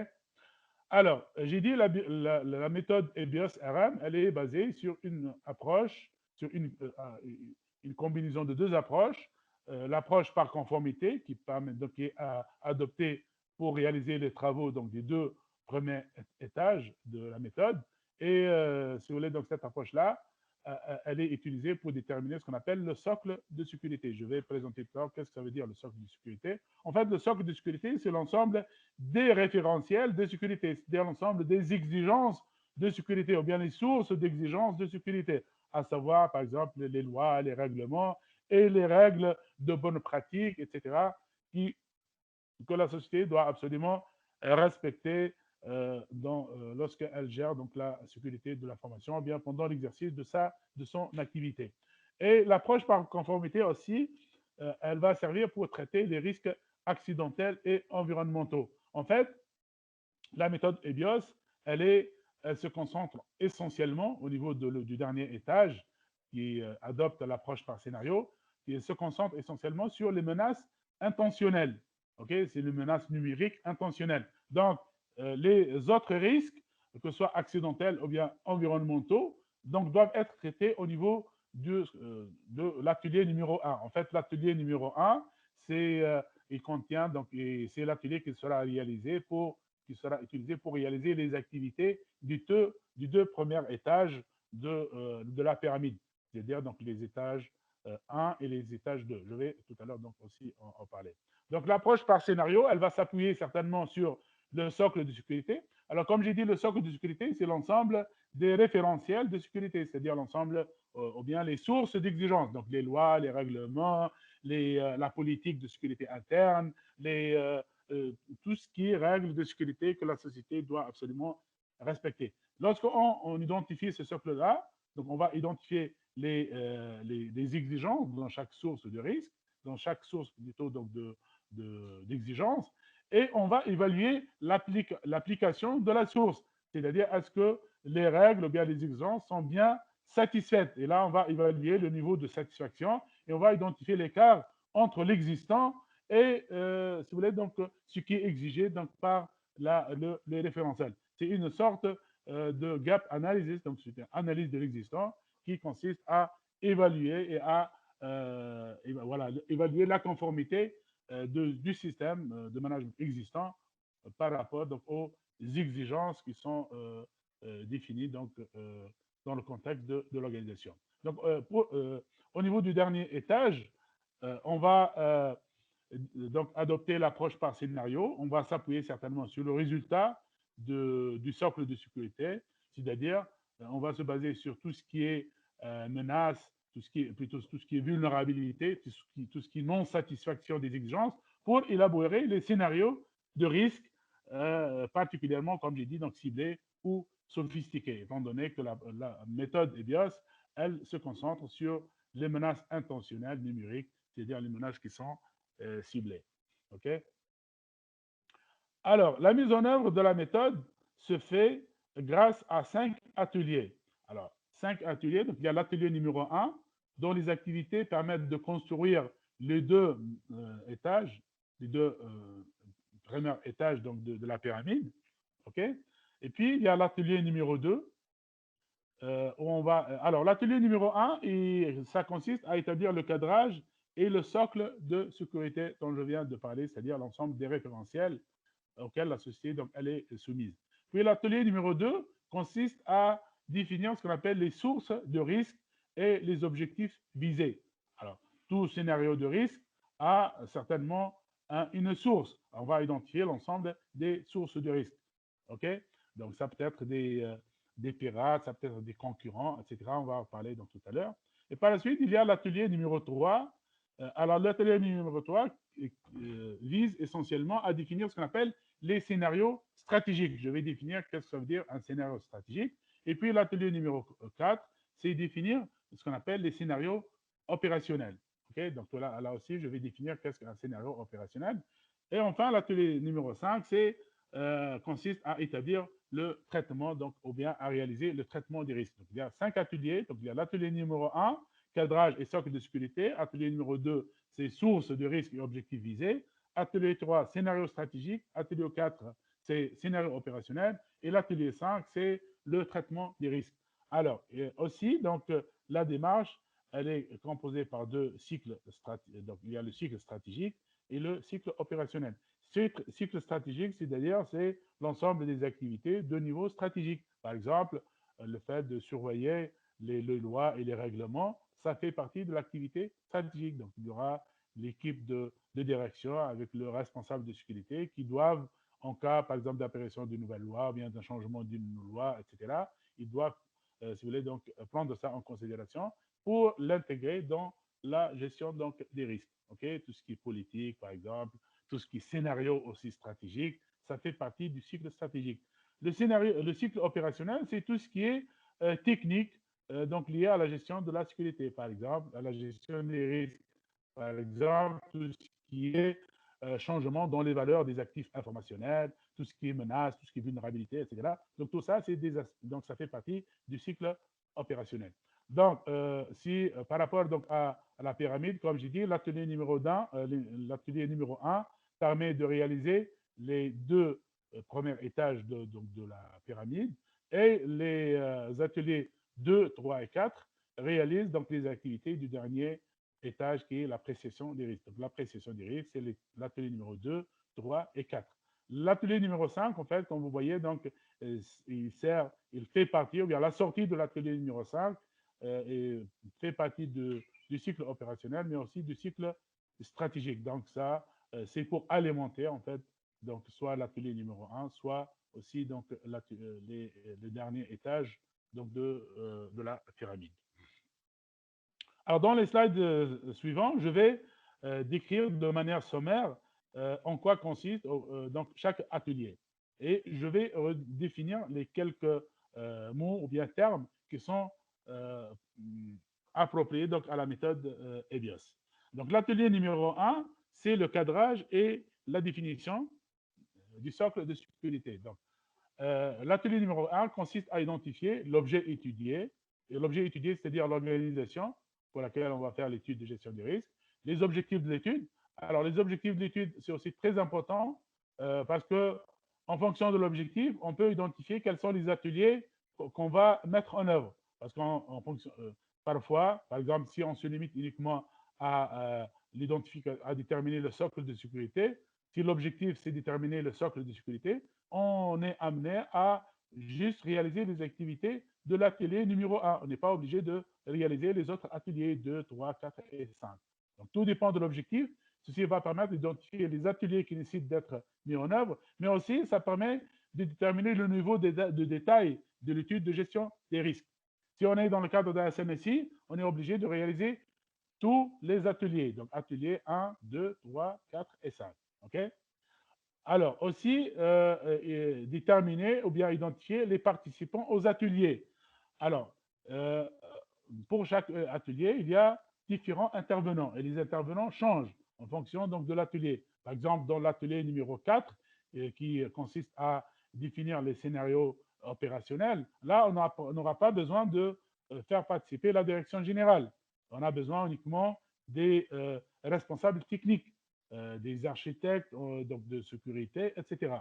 Alors, j'ai dit la méthode EBIOS RM, elle est basée sur une approche, sur une combinaison de deux approches. L'approche par conformité, qui permet donc, qui est adoptée pour réaliser les travaux donc, des deux premiers étages de la méthode. Et si vous voulez, donc, cette approche-là, elle est utilisée pour déterminer ce qu'on appelle le socle de sécurité. Je vais présenter tout à l'heure qu'est-ce que ça veut dire le socle de sécurité. En fait, le socle de sécurité, c'est l'ensemble des référentiels de sécurité, c'est-à-dire l'ensemble des exigences de sécurité ou bien les sources d'exigences de sécurité, à savoir, par exemple, les lois, les règlements et les règles de bonne pratique, etc., que la société doit absolument respecter lorsqu'elle gère donc, la sécurité de l'information, bien pendant l'exercice de son activité. Et l'approche par conformité aussi, elle va servir pour traiter les risques accidentels et environnementaux. En fait, la méthode EBIOS, elle se concentre essentiellement au niveau du dernier étage, qui adopte l'approche par scénario, qui se concentre essentiellement sur les menaces intentionnelles. Okay, c'est les menaces numériques intentionnelles. Donc, les autres risques, que ce soit accidentels ou bien environnementaux, donc, doivent être traités au niveau de l'atelier numéro 1. En fait, l'atelier numéro 1, il contient, donc, c'est l'atelier qui sera réalisé qui sera utilisé pour réaliser les activités du deux premiers étages de la pyramide, c'est-à-dire donc les étages 1 et les étages 2. Je vais tout à l'heure donc aussi en parler. Donc l'approche par scénario, elle va s'appuyer certainement sur le socle de sécurité. Alors comme j'ai dit, le socle de sécurité, c'est l'ensemble des référentiels de sécurité, c'est-à-dire l'ensemble ou bien les sources d'exigence, donc les lois, les règlements, la politique de sécurité interne, tout ce qui est règles de sécurité que la société doit absolument respecter. Lorsqu'on identifie ce socle-là, donc on va identifier les exigences dans chaque source de risque, dans chaque source plutôt donc d'exigence, et on va évaluer l'application de la source, c'est-à-dire est-ce que les règles ou bien les exigences sont bien satisfaites. Et là, on va évaluer le niveau de satisfaction et on va identifier l'écart entre l'existant et, si vous voulez, donc, ce qui est exigé donc, par les référentiels. C'est une sorte de gap analysis, donc c'est une analyse de l'existant qui consiste à évaluer et à voilà, évaluer la conformité du système de management existant par rapport donc, aux exigences qui sont définies donc, dans le contexte de l'organisation. Donc, au niveau du dernier étage, on va donc adopter l'approche par scénario. On va s'appuyer certainement sur le résultat du socle de sécurité, c'est-à-dire on va se baser sur tout ce qui est menace, plutôt tout ce qui est vulnérabilité, tout ce qui est non-satisfaction des exigences, pour élaborer les scénarios de risque, particulièrement, comme j'ai dit, donc ciblés ou sophistiqués, étant donné que la méthode EBIOS, elle se concentre sur les menaces intentionnelles numériques, c'est-à-dire les menaces qui sont ciblées. OK? Alors, la mise en œuvre de la méthode se fait grâce à 5 ateliers. Alors, 5 ateliers, donc il y a l'atelier numéro 1, dont les activités permettent de construire les deux étages, les deux premiers étages donc, de la pyramide. OK? Et puis, il y a l'atelier numéro 2, où on va... Alors, l'atelier numéro 1, ça consiste à établir le cadrage et le socle de sécurité dont je viens de parler, c'est-à-dire l'ensemble des référentiels auxquels la société donc, elle est soumise. Puis l'atelier numéro 2 consiste à définir ce qu'on appelle les sources de risque et les objectifs visés. Alors, tout scénario de risque a certainement une source. On va identifier l'ensemble des sources de risque. OK? Donc, ça peut être des pirates, ça peut être des concurrents, etc. On va en parler donc tout à l'heure. Et par la suite, il y a l'atelier numéro 3. Alors, l'atelier numéro 3 vise essentiellement à définir ce qu'on appelle les scénarios stratégiques. Je vais définir qu'est-ce que ça veut dire un scénario stratégique. Et puis, l'atelier numéro 4, c'est définir ce qu'on appelle les scénarios opérationnels. Okay? Donc, là aussi, je vais définir qu'est-ce qu'un scénario opérationnel. Et enfin, l'atelier numéro 5, consiste à établir le traitement, donc, ou bien à réaliser le traitement des risques. Donc, il y a 5 ateliers. Donc, il y a l'atelier numéro 1, cadrage et socle de sécurité. Atelier numéro 2, c'est sources de risques et objectifs visés. Atelier 3, scénario stratégique. Atelier 4, c'est scénario opérationnel. Et l'atelier 5, c'est le traitement des risques. Alors, aussi, donc, la démarche, elle est composée par deux cycles. Donc, il y a le cycle stratégique et le cycle opérationnel. Ce cycle stratégique, c'est-à-dire, c'est l'ensemble des activités de niveau stratégique. Par exemple, le fait de surveiller les lois et les règlements, ça fait partie de l'activité stratégique. Donc, il y aura l'équipe de direction avec le responsable de sécurité qui doivent, en cas, par exemple, d'apparition d'une nouvelle loi ou bien d'un changement d'une loi, etc., ils doivent, si vous voulez, donc, prendre ça en considération pour l'intégrer dans la gestion donc, des risques. Okay? Tout ce qui est politique, par exemple, tout ce qui est scénario aussi stratégique, ça fait partie du cycle stratégique. Le cycle opérationnel, c'est tout ce qui est technique, donc lié à la gestion de la sécurité, par exemple, à la gestion des risques, par exemple, tout ce qui est changement dans les valeurs des actifs informationnels, tout ce qui est menace, tout ce qui est vulnérabilité, etc. Donc tout ça, donc ça fait partie du cycle opérationnel. Donc, si par rapport donc, à la pyramide, comme j'ai dit, l'atelier numéro 1 permet de réaliser les deux premiers étages de la pyramide et les ateliers 2, 3 et 4 réalisent donc les activités du dernier étage qui est l'appréciation des risques. Donc, l'appréciation des risques, c'est l'atelier numéro 2, 3 et 4. L'atelier numéro 5, en fait, comme vous voyez, donc, il fait partie, ou bien la sortie de l'atelier numéro 5 fait partie du cycle opérationnel, mais aussi du cycle stratégique. Donc, ça, c'est pour alimenter, en fait, donc, soit l'atelier numéro 1, soit aussi donc, les derniers étages donc, de la pyramide. Alors, dans les slides suivants, je vais décrire de manière sommaire en quoi consiste donc, chaque atelier. Et je vais définir les quelques mots ou bien termes qui sont euh, appropriés donc, à la méthode EBIOS. Donc, l'atelier numéro 1, c'est le cadrage et la définition du socle de sécurité. Donc, l'atelier numéro 1 consiste à identifier l'objet étudié. Et l'objet étudié, c'est-à-dire l'organisation pour laquelle on va faire l'étude de gestion des risques, les objectifs de l'étude. Alors, les objectifs de l'étude, c'est aussi très important parce que en fonction de l'objectif, on peut identifier quels sont les ateliers qu'on va mettre en œuvre. Parce qu'en fonction, parfois, par exemple, si on se limite uniquement à à déterminer le socle de sécurité, si l'objectif c'est déterminer le socle de sécurité, on est amené à juste réaliser les activités de l'atelier numéro 1. On n'est pas obligé de réaliser les autres ateliers 2, 3, 4 et 5. Donc, tout dépend de l'objectif. Ceci va permettre d'identifier les ateliers qui nécessitent d'être mis en œuvre, mais aussi ça permet de déterminer le niveau de détail de l'étude de gestion des risques. Si on est dans le cadre d'un SNSI, on est obligé de réaliser tous les ateliers. Donc, ateliers 1, 2, 3, 4 et 5. OK? Alors, aussi, déterminer ou bien identifier les participants aux ateliers. Alors, pour chaque atelier, il y a différents intervenants et les intervenants changent en fonction donc, de l'atelier. Par exemple, dans l'atelier numéro 4, qui consiste à définir les scénarios opérationnels, là, on n'aura pas besoin de faire participer la direction générale. On a besoin uniquement des responsables techniques des architectes donc de sécurité, etc.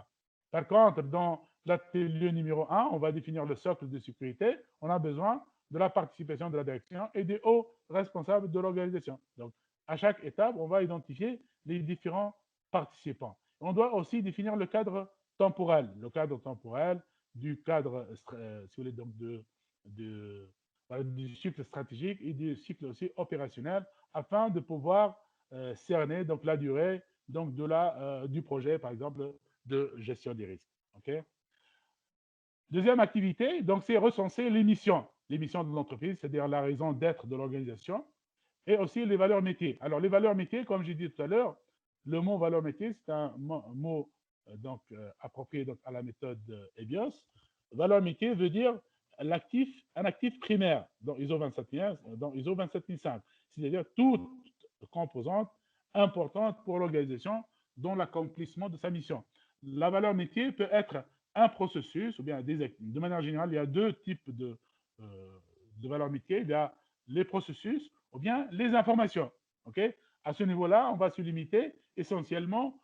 Par contre, dans l'atelier numéro 1, on va définir le socle de sécurité. On a besoin de la participation de la direction et des hauts responsables de l'organisation. Donc, à chaque étape, on va identifier les différents participants. On doit aussi définir le cadre temporel du cadre, si vous voulez, donc du cycle stratégique et du cycle aussi opérationnel afin de pouvoir cerner donc la durée donc du projet, par exemple, de gestion des risques. Okay. Deuxième activité, donc c'est recenser les missions de l'entreprise, c'est-à-dire la raison d'être de l'organisation, et aussi les valeurs métiers. Alors les valeurs métiers, comme j'ai dit tout à l'heure, le mot valeur métier, c'est un mot approprié donc, à la méthode EBIOS. Valeur métier veut dire un actif primaire dans ISO 27001, dans ISO 27005, c'est-à-dire toute composante importante pour l'organisation dans l'accomplissement de sa mission. La valeur métier peut être un processus ou bien de manière générale, il y a deux types de valeurs métier. Il y a les processus ou bien les informations. Okay. À ce niveau-là, on va se limiter essentiellement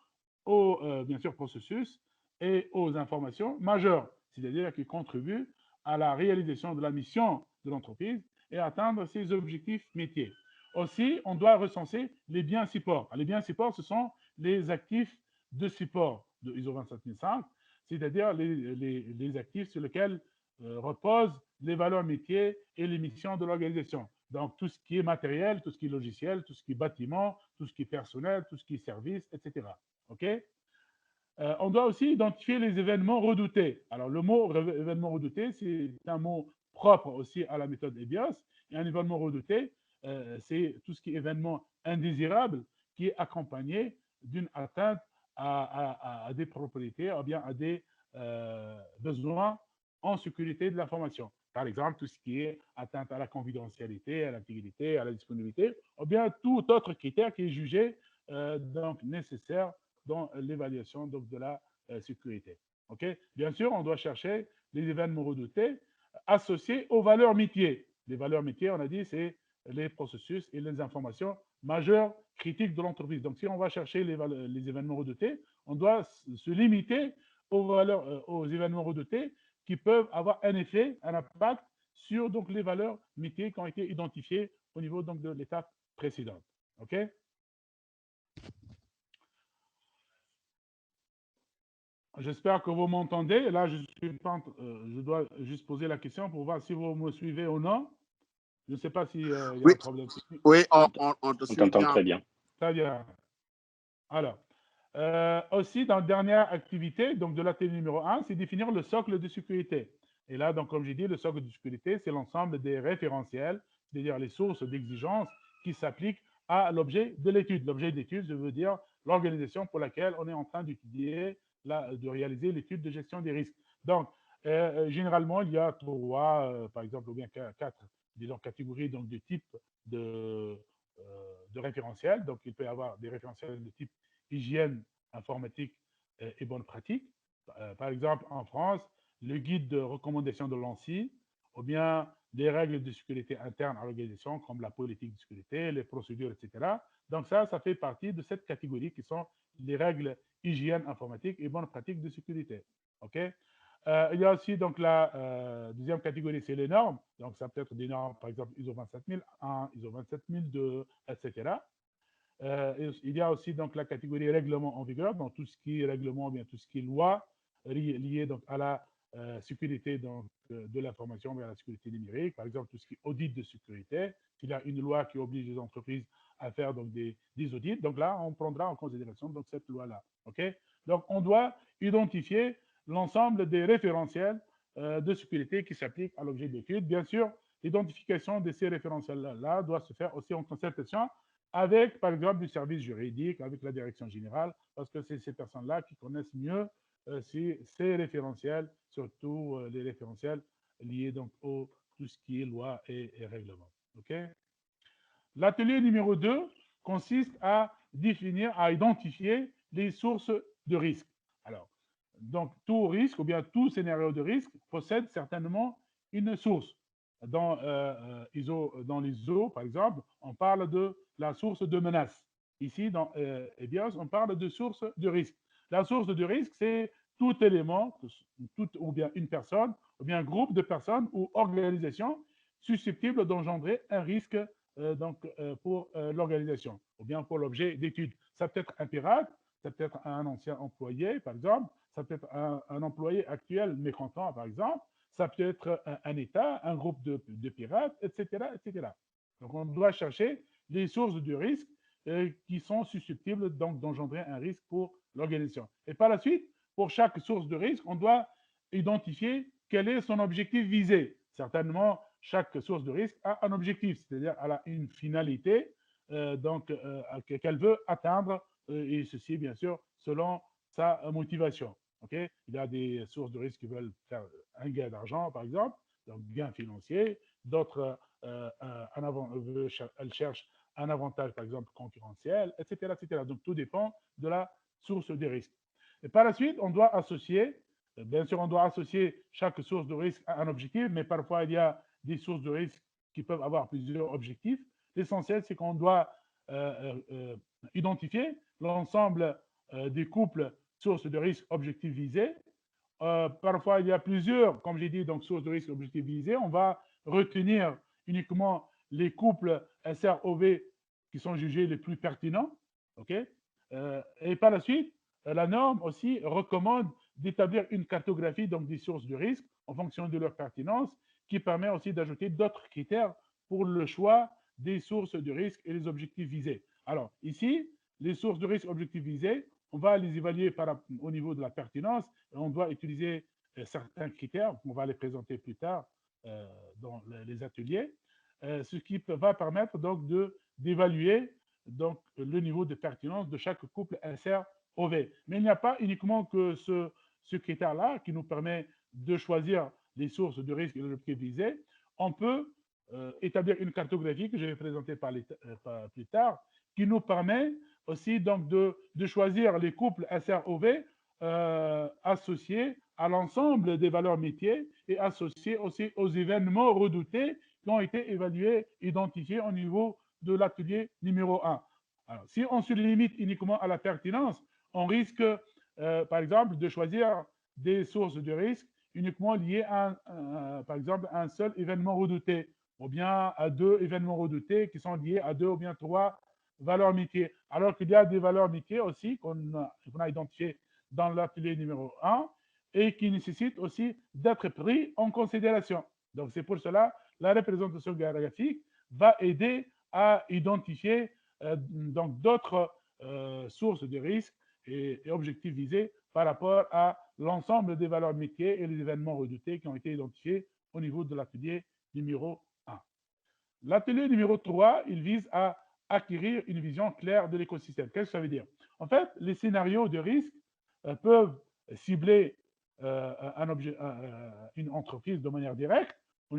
aux, bien sûr, processus et aux informations majeures, c'est-à-dire qui contribuent à la réalisation de la mission de l'entreprise et à atteindre ses objectifs métiers. Aussi, on doit recenser les biens supports. Les biens supports, ce sont les actifs de support de ISO 27005, c'est-à-dire les actifs sur lesquels reposent les valeurs métiers et les missions de l'organisation. Donc, tout ce qui est matériel, tout ce qui est logiciel, tout ce qui est bâtiment, tout ce qui est personnel, tout ce qui est service, etc. OK. On doit aussi identifier les événements redoutés. Alors, le mot événement redouté, c'est un mot propre aussi à la méthode EBIOS. Et un événement redouté, c'est tout ce qui est événement indésirable qui est accompagné d'une atteinte à des propriétés ou bien à des besoins en sécurité de l'information. Par exemple, tout ce qui est atteinte à la confidentialité, à l'intégrité, à la disponibilité, ou bien tout autre critère qui est jugé donc nécessaire dans l'évaluation de la sécurité. Okay. Bien sûr, on doit chercher les événements redoutés associés aux valeurs métiers. Les valeurs métiers, on a dit, c'est les processus et les informations majeures critiques de l'entreprise. Donc, si on va chercher les événements redoutés, on doit se limiter aux événements redoutés qui peuvent avoir un effet, un impact sur donc, les valeurs métiers qui ont été identifiées au niveau donc, de l'étape précédente. OK. J'espère que vous m'entendez. Là, je dois juste poser la question pour voir si vous me suivez ou non. Je ne sais pas s'il y a un problème technique. Oui, on te suit bien. Très bien. Très bien. Alors, aussi, dans la dernière activité donc de l'atelier numéro 1, c'est définir le socle de sécurité. Et là, donc, comme j'ai dit, le socle de sécurité, c'est l'ensemble des référentiels, c'est-à-dire les sources d'exigence qui s'appliquent à l'objet de l'étude. L'objet d'étude, je veux dire l'organisation pour laquelle on est en train de réaliser l'étude de gestion des risques. Donc, généralement, il y a trois, par exemple, ou bien quatre, disons, catégories donc, de types de référentiels. Donc, il peut y avoir des référentiels de type hygiène informatique et bonne pratique. Par exemple, en France, le guide de recommandation de l'ANSSI, ou bien les règles de sécurité interne à l'organisation, comme la politique de sécurité, les procédures, etc. Donc ça fait partie de cette catégorie qui sont les règles hygiène informatique et bonne pratique de sécurité. OK. Il y a aussi donc la deuxième catégorie, c'est les normes. Donc ça peut être des normes, par exemple, ISO 27001, ISO 27002, etc. Il y a aussi donc la catégorie règlement en vigueur, donc tout ce qui est règlement, bien tout ce qui est loi lié donc à la sécurité donc, de l'information vers la sécurité numérique, par exemple tout ce qui est audit de sécurité. S'il y a une loi qui oblige les entreprises à faire donc des audits, donc là on prendra en considération donc cette loi-là. Okay. Donc on doit identifier l'ensemble des référentiels de sécurité qui s'appliquent à l'objet de l'étude. Bien sûr, l'identification de ces référentiels-là doit se faire aussi en concertation avec, par exemple, du service juridique, avec la direction générale, parce que c'est ces personnes-là qui connaissent mieux ces référentiels, surtout les référentiels liés donc au tout ce qui est loi et règlement. Okay. L'atelier numéro 2 consiste à définir, à identifier les sources de risque. Alors, donc tout risque ou bien tout scénario de risque possède certainement une source. Dans l'ISO, par exemple, on parle de la source de menace. Ici, dans EBIOS, on parle de source de risque. La source de risque, c'est tout élément, ou bien une personne, ou bien un groupe de personnes ou organisation susceptible d'engendrer un risque pour l'organisation, ou bien pour l'objet d'étude. Ça peut être un pirate, ça peut être un ancien employé, par exemple, ça peut être un employé actuel mécontent, par exemple, ça peut être un État, un groupe de pirates, etc., etc. Donc, on doit chercher les sources de risque qui sont susceptibles donc d'engendrer un risque pour l'organisation. Et par la suite, pour chaque source de risque, on doit identifier quel est son objectif visé. Certainement, chaque source de risque a un objectif, c'est-à-dire elle a une finalité qu'elle veut atteindre, et ceci, bien sûr, selon sa motivation. Okay? Il y a des sources de risque qui veulent faire un gain d'argent, par exemple, donc gain financier. D'autres, elles cherchent un avantage, par exemple, concurrentiel, etc., etc. Donc, tout dépend de la source des risques. Et par la suite, on doit associer, bien sûr, on doit associer chaque source de risque à un objectif, mais parfois, il y a des sources de risque qui peuvent avoir plusieurs objectifs. L'essentiel, c'est qu'on doit identifier l'ensemble des couples sources de risque objectifs visés. Parfois, il y a plusieurs, comme j'ai dit, donc sources de risque objectifs visés. On va retenir uniquement les couples SROV qui sont jugés les plus pertinents. Okay? Et par la suite, la norme aussi recommande d'établir une cartographie donc des sources de risque en fonction de leur pertinence, qui permet aussi d'ajouter d'autres critères pour le choix des sources de risque et les objectifs visés. Alors, ici, les sources de risque objectifs visés, on va les évaluer au niveau de la pertinence et on doit utiliser certains critères, on va les présenter plus tard dans les ateliers, ce qui va permettre donc d'évaluer donc le niveau de pertinence de chaque couple SR-OV. Mais il n'y a pas uniquement que ce critère-là qui nous permet de choisir les sources de risque et de l'objectif visé. On peut établir une cartographie que je vais présenter plus tard, qui nous permet aussi donc de choisir les couples SROV associés à l'ensemble des valeurs métiers et associés aussi aux événements redoutés qui ont été évalués, identifiés au niveau de l'atelier numéro 1. Alors, si on se limite uniquement à la pertinence, on risque, par exemple, de choisir des sources de risque uniquement liées par exemple, à un seul événement redouté, ou bien à deux événements redoutés qui sont liés à deux ou bien trois valeurs métiers. Alors qu'il y a des valeurs métiers aussi qu'on a identifiées dans l'atelier numéro 1 et qui nécessitent aussi d'être pris en considération. Donc, c'est pour cela la représentation graphique va aider à identifier donc d'autres sources de risques et objectifs visés par rapport à l'ensemble des valeurs métiers et les événements redoutés qui ont été identifiés au niveau de l'atelier numéro 1. L'atelier numéro 3, il vise à acquérir une vision claire de l'écosystème. Qu'est-ce que ça veut dire? En fait, les scénarios de risque peuvent cibler une entreprise de manière directe en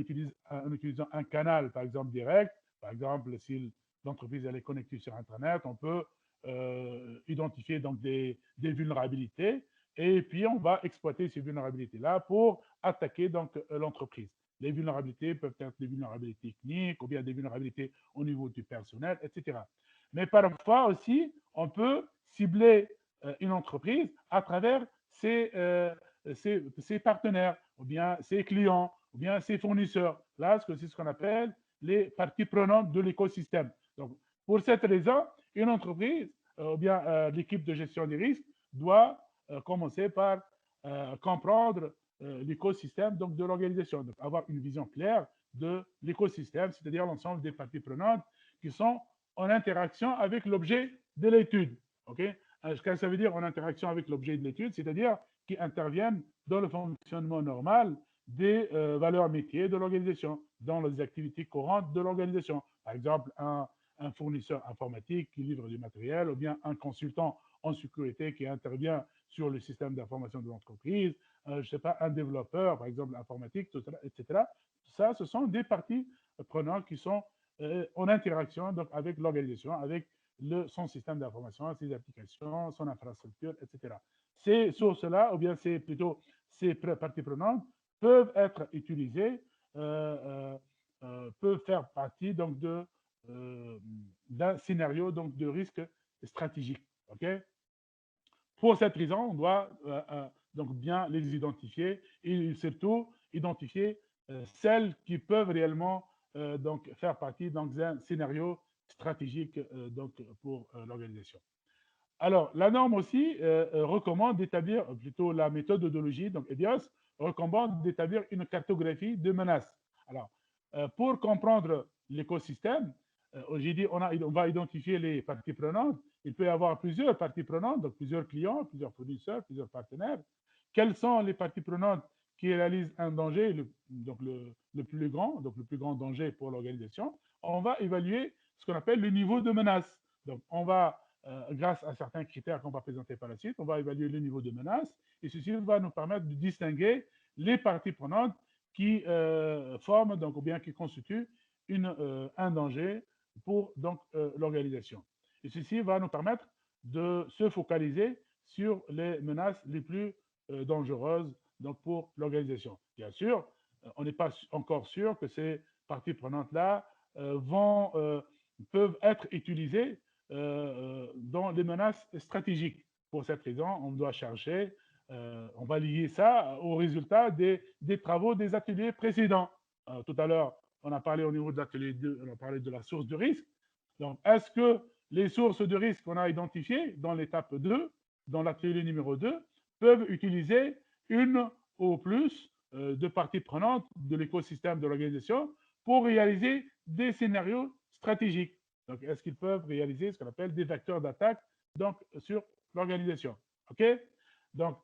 utilisant un canal, par exemple, direct. Par exemple, si l'entreprise est connectée sur Internet, on peut identifier donc des vulnérabilités et puis on va exploiter ces vulnérabilités-là pour attaquer donc l'entreprise. Les vulnérabilités peuvent être des vulnérabilités techniques ou bien des vulnérabilités au niveau du personnel, etc. Mais parfois aussi, on peut cibler une entreprise à travers ses partenaires, ou bien ses clients, ou bien ses fournisseurs. Là, c'est ce qu'on appelle les parties prenantes de l'écosystème. Donc, pour cette raison, une entreprise, ou bien l'équipe de gestion des risques, doit commencer par comprendre l'écosystème donc de l'organisation, donc avoir une vision claire de l'écosystème, c'est-à-dire l'ensemble des parties prenantes qui sont en interaction avec l'objet de l'étude. Okay? Ce que ça veut dire en interaction avec l'objet de l'étude, c'est-à-dire qui interviennent dans le fonctionnement normal des valeurs métiers de l'organisation, dans les activités courantes de l'organisation. Par exemple, un fournisseur informatique qui livre du matériel, ou bien un consultant en sécurité qui intervient sur le système d'information de l'entreprise, je ne sais pas, un développeur, par exemple, informatique, tout ça, etc. Ça, ce sont des parties prenantes qui sont en interaction donc, avec l'organisation, avec son système d'information, ses applications, son infrastructure, etc. Ces sources-là, ou bien ces parties prenantes, peuvent être utilisées, peuvent faire partie donc d'un scénario donc de risque stratégique. Okay? Pour cette raison, on doit donc bien les identifier et surtout identifier celles qui peuvent réellement donc faire partie dans un scénario stratégique donc pour l'organisation. Alors, la norme aussi recommande d'établir, plutôt la méthodologie, donc EBIOS, recommande d'établir une cartographie de menaces. Alors, pour comprendre l'écosystème, j'ai dit on va identifier les parties prenantes. Il peut y avoir plusieurs parties prenantes, donc plusieurs clients, plusieurs fournisseurs, plusieurs partenaires. Quelles sont les parties prenantes qui réalisent un danger, donc le plus grand, donc le plus grand danger pour l'organisation? On va évaluer ce qu'on appelle le niveau de menace. Donc, on va grâce à certains critères qu'on va présenter par la suite, on va évaluer le niveau de menace et ceci va nous permettre de distinguer les parties prenantes qui forment donc, ou bien qui constituent un danger pour donc l'organisation. Et ceci va nous permettre de se focaliser sur les menaces les plus dangereuses donc, pour l'organisation. Bien sûr, on n'est pas encore sûr que ces parties prenantes-là peuvent être utilisées dans les menaces stratégiques. Pour cette raison, on doit chercher, on va lier ça aux résultats des travaux des ateliers précédents. Tout à l'heure, on a parlé au niveau de l'atelier 2, on a parlé de la source de risque. Donc, est-ce que les sources de risque qu'on a identifiées dans l'étape 2, dans l'atelier numéro 2, peuvent utiliser une ou plus de parties prenantes de l'écosystème de l'organisation pour réaliser des scénarios stratégiques? Donc, est-ce qu'ils peuvent réaliser ce qu'on appelle des vecteurs d'attaque donc, sur l'organisation? OK? Donc,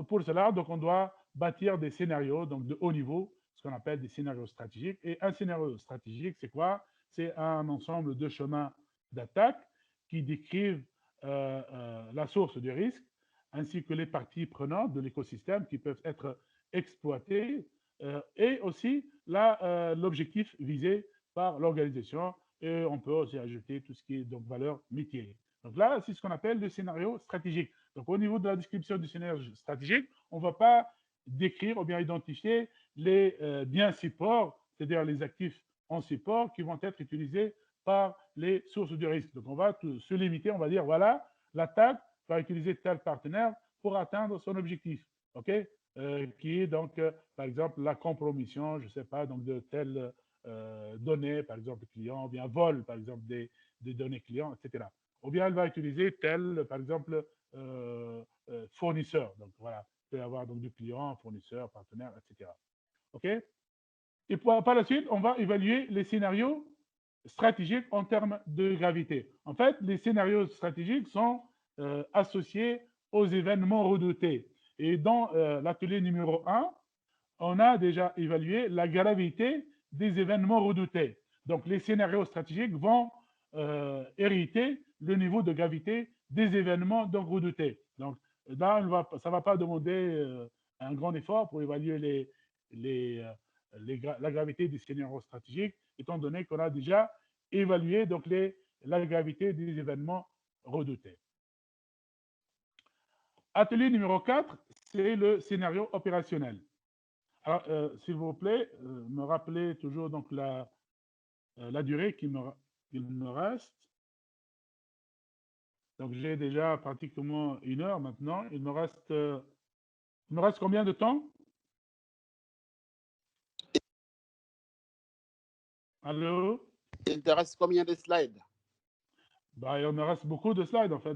pour cela, donc, on doit bâtir des scénarios donc, de haut niveau, ce qu'on appelle des scénarios stratégiques. Et un scénario stratégique, c'est quoi? C'est un ensemble de chemins d'attaque qui décrivent la source du risque, ainsi que les parties prenantes de l'écosystème qui peuvent être exploitées et aussi l'objectif visé par l'organisation. Et on peut aussi ajouter tout ce qui est donc valeur métier. Donc là, c'est ce qu'on appelle le scénario stratégique. Donc au niveau de la description du scénario stratégique, on ne va pas décrire ou bien identifier les biens supports, c'est-à-dire les actifs en support qui vont être utilisés par les sources de risque. Donc on va se limiter, on va dire voilà, l'attaque va utiliser tel partenaire pour atteindre son objectif. OK? Qui est donc, par exemple, la compromission, je ne sais pas, donc de telle données, par exemple, client, ou bien vol, par exemple, des données clients, etc. Ou bien elle va utiliser tel, par exemple, fournisseur. Donc voilà, il peut y avoir donc du client, fournisseur, partenaire, etc. OK? Et par la suite, on va évaluer les scénarios stratégiques en termes de gravité. En fait, les scénarios stratégiques sont associés aux événements redoutés. Et dans l'atelier numéro 1, on a déjà évalué la gravité des événements redoutés. Donc, les scénarios stratégiques vont hériter le niveau de gravité des événements donc redoutés. Donc, là, ça ne va pas demander un grand effort pour évaluer la gravité des scénarios stratégiques, étant donné qu'on a déjà évalué donc la gravité des événements redoutés. Atelier numéro 4, c'est le scénario opérationnel. Alors, s'il vous plaît, me rappelez toujours donc la durée qu'il me reste. Donc, j'ai déjà pratiquement 1 heure maintenant. Il me reste combien de temps? Allô? Il te reste combien de slides? Bah, il me reste beaucoup de slides, en fait.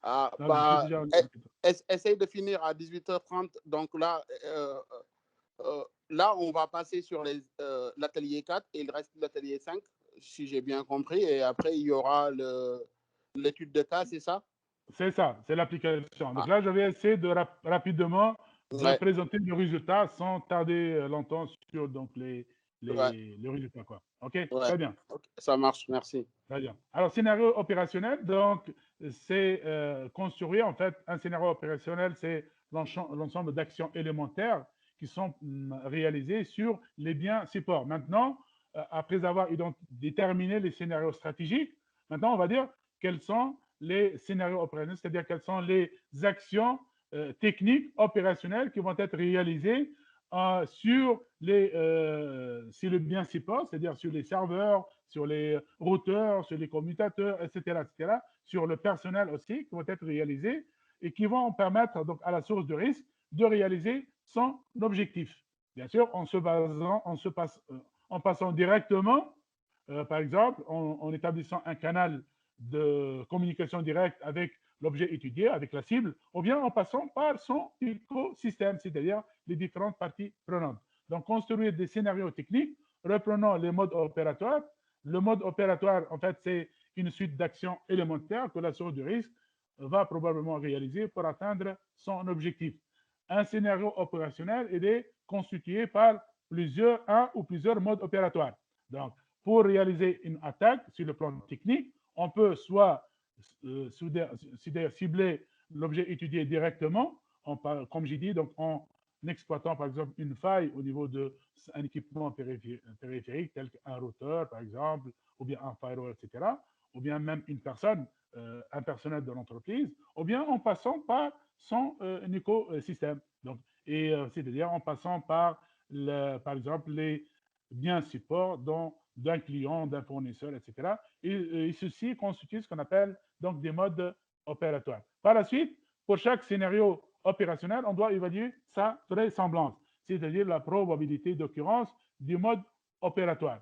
Ah, Donc, bah, déjà... essaye de finir à 18h30. Donc là, on va passer sur l'atelier 4 et il reste l'atelier 5, si j'ai bien compris. Et après, il y aura l'étude de cas, c'est ça? C'est ça, c'est l'application. Donc Ah, là, je vais essayer de rapidement de ouais, présenter le résultat sans tarder longtemps sur donc, ouais, les résultats. Quoi. OK? ouais. Très bien. Okay, ça marche, merci. Très bien. Alors, scénario opérationnel, donc, c'est construire, en fait, un scénario opérationnel, c'est l'ensemble d'actions élémentaires qui sont réalisées sur les biens supports. Maintenant, après avoir déterminé les scénarios stratégiques, maintenant, on va dire quels sont les scénarios opérationnels, c'est-à-dire quelles sont les actions techniques opérationnelles qui vont être réalisées sur le bien support, c'est-à-dire sur les serveurs, sur les routeurs, sur les commutateurs, etc., sur le personnel aussi, qui vont être réalisés et qui vont permettre donc à la source de risque de réaliser son objectif. Bien sûr, en passant directement, par exemple, en établissant un canal de communication directe avec l'objet étudié, avec la cible, ou bien en passant par son écosystème, c'est-à-dire les différentes parties prenantes. Donc, construire des scénarios techniques, reprenant les modes opératoires. Le mode opératoire, en fait, c'est une suite d'actions élémentaires que la source de risque va probablement réaliser pour atteindre son objectif. Un scénario opérationnel est constitué par un ou plusieurs modes opératoires. Donc, pour réaliser une attaque sur le plan technique, on peut soit cibler l'objet étudié directement, comme j'ai dit, donc en exploitant par exemple une faille au niveau d'un équipement périphérique tel qu'un routeur par exemple, ou bien un firewall, etc., ou bien même une personne, un personnel de l'entreprise, ou bien en passant par son écosystème. Donc, c'est-à-dire en passant par, par exemple, les biens supports d'un client, d'un fournisseur, etc. Et ceci constitue ce qu'on appelle donc des modes opératoires. Par la suite, pour chaque scénario opérationnel, on doit évaluer sa vraisemblance, c'est-à-dire la probabilité d'occurrence du mode opératoire.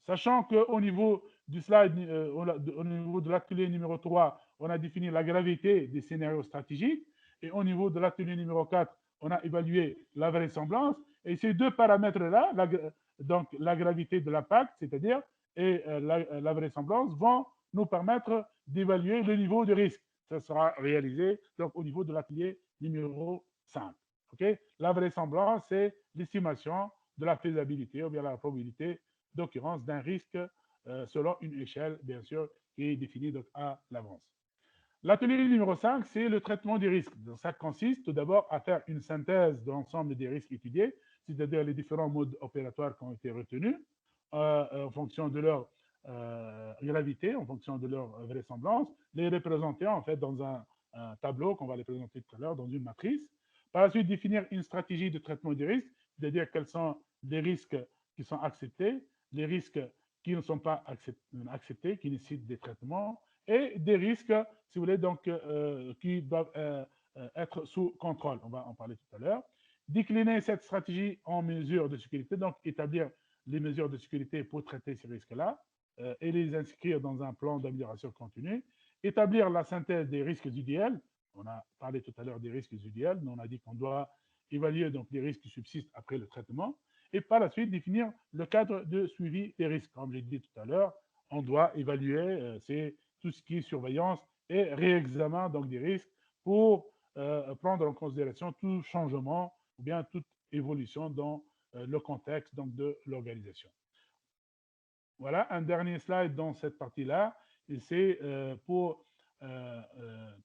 Sachant qu'au niveau du slide, au niveau de l'atelier numéro 3, on a défini la gravité des scénarios stratégiques, et au niveau de l'atelier numéro 4, on a évalué la vraisemblance, et ces deux paramètres-là, donc la gravité de l'impact, c'est-à-dire, et la vraisemblance, vont nous permettre d'évaluer le niveau de risque. Ça sera réalisé donc, au niveau de l'atelier numéro 5. Okay? La vraisemblance, c'est l'estimation de la faisabilité ou bien la probabilité d'occurrence d'un risque selon une échelle, bien sûr, qui est définie donc, à l'avance. L'atelier numéro 5, c'est le traitement des risques. Donc, ça consiste tout d'abord à faire une synthèse de l'ensemble des risques étudiés, c'est-à-dire les différents modes opératoires qui ont été retenus en fonction de leur gravité, en fonction de leur vraisemblance, les représenter en fait dans un tableau qu'on va les présenter tout à l'heure, dans une matrice. Par la suite, définir une stratégie de traitement des risques, c'est-à-dire quels sont les risques qui sont acceptés, les risques qui ne sont pas acceptés, qui nécessitent des traitements, et des risques, si vous voulez, donc, qui doivent être sous contrôle. On va en parler tout à l'heure. Décliner cette stratégie en mesures de sécurité, donc établir les mesures de sécurité pour traiter ces risques-là et les inscrire dans un plan d'amélioration continue. Établir la synthèse des risques idéaux. On a parlé tout à l'heure des risques idéaux, mais on a dit qu'on doit évaluer donc les risques qui subsistent après le traitement. Et par la suite, définir le cadre de suivi des risques. Comme j'ai dit tout à l'heure, on doit évaluer c'est tout ce qui est surveillance et réexamen donc des risques pour prendre en considération tout changement ou bien toute évolution dans le contexte donc, de l'organisation. Voilà, un dernier slide dans cette partie-là, et c'est pour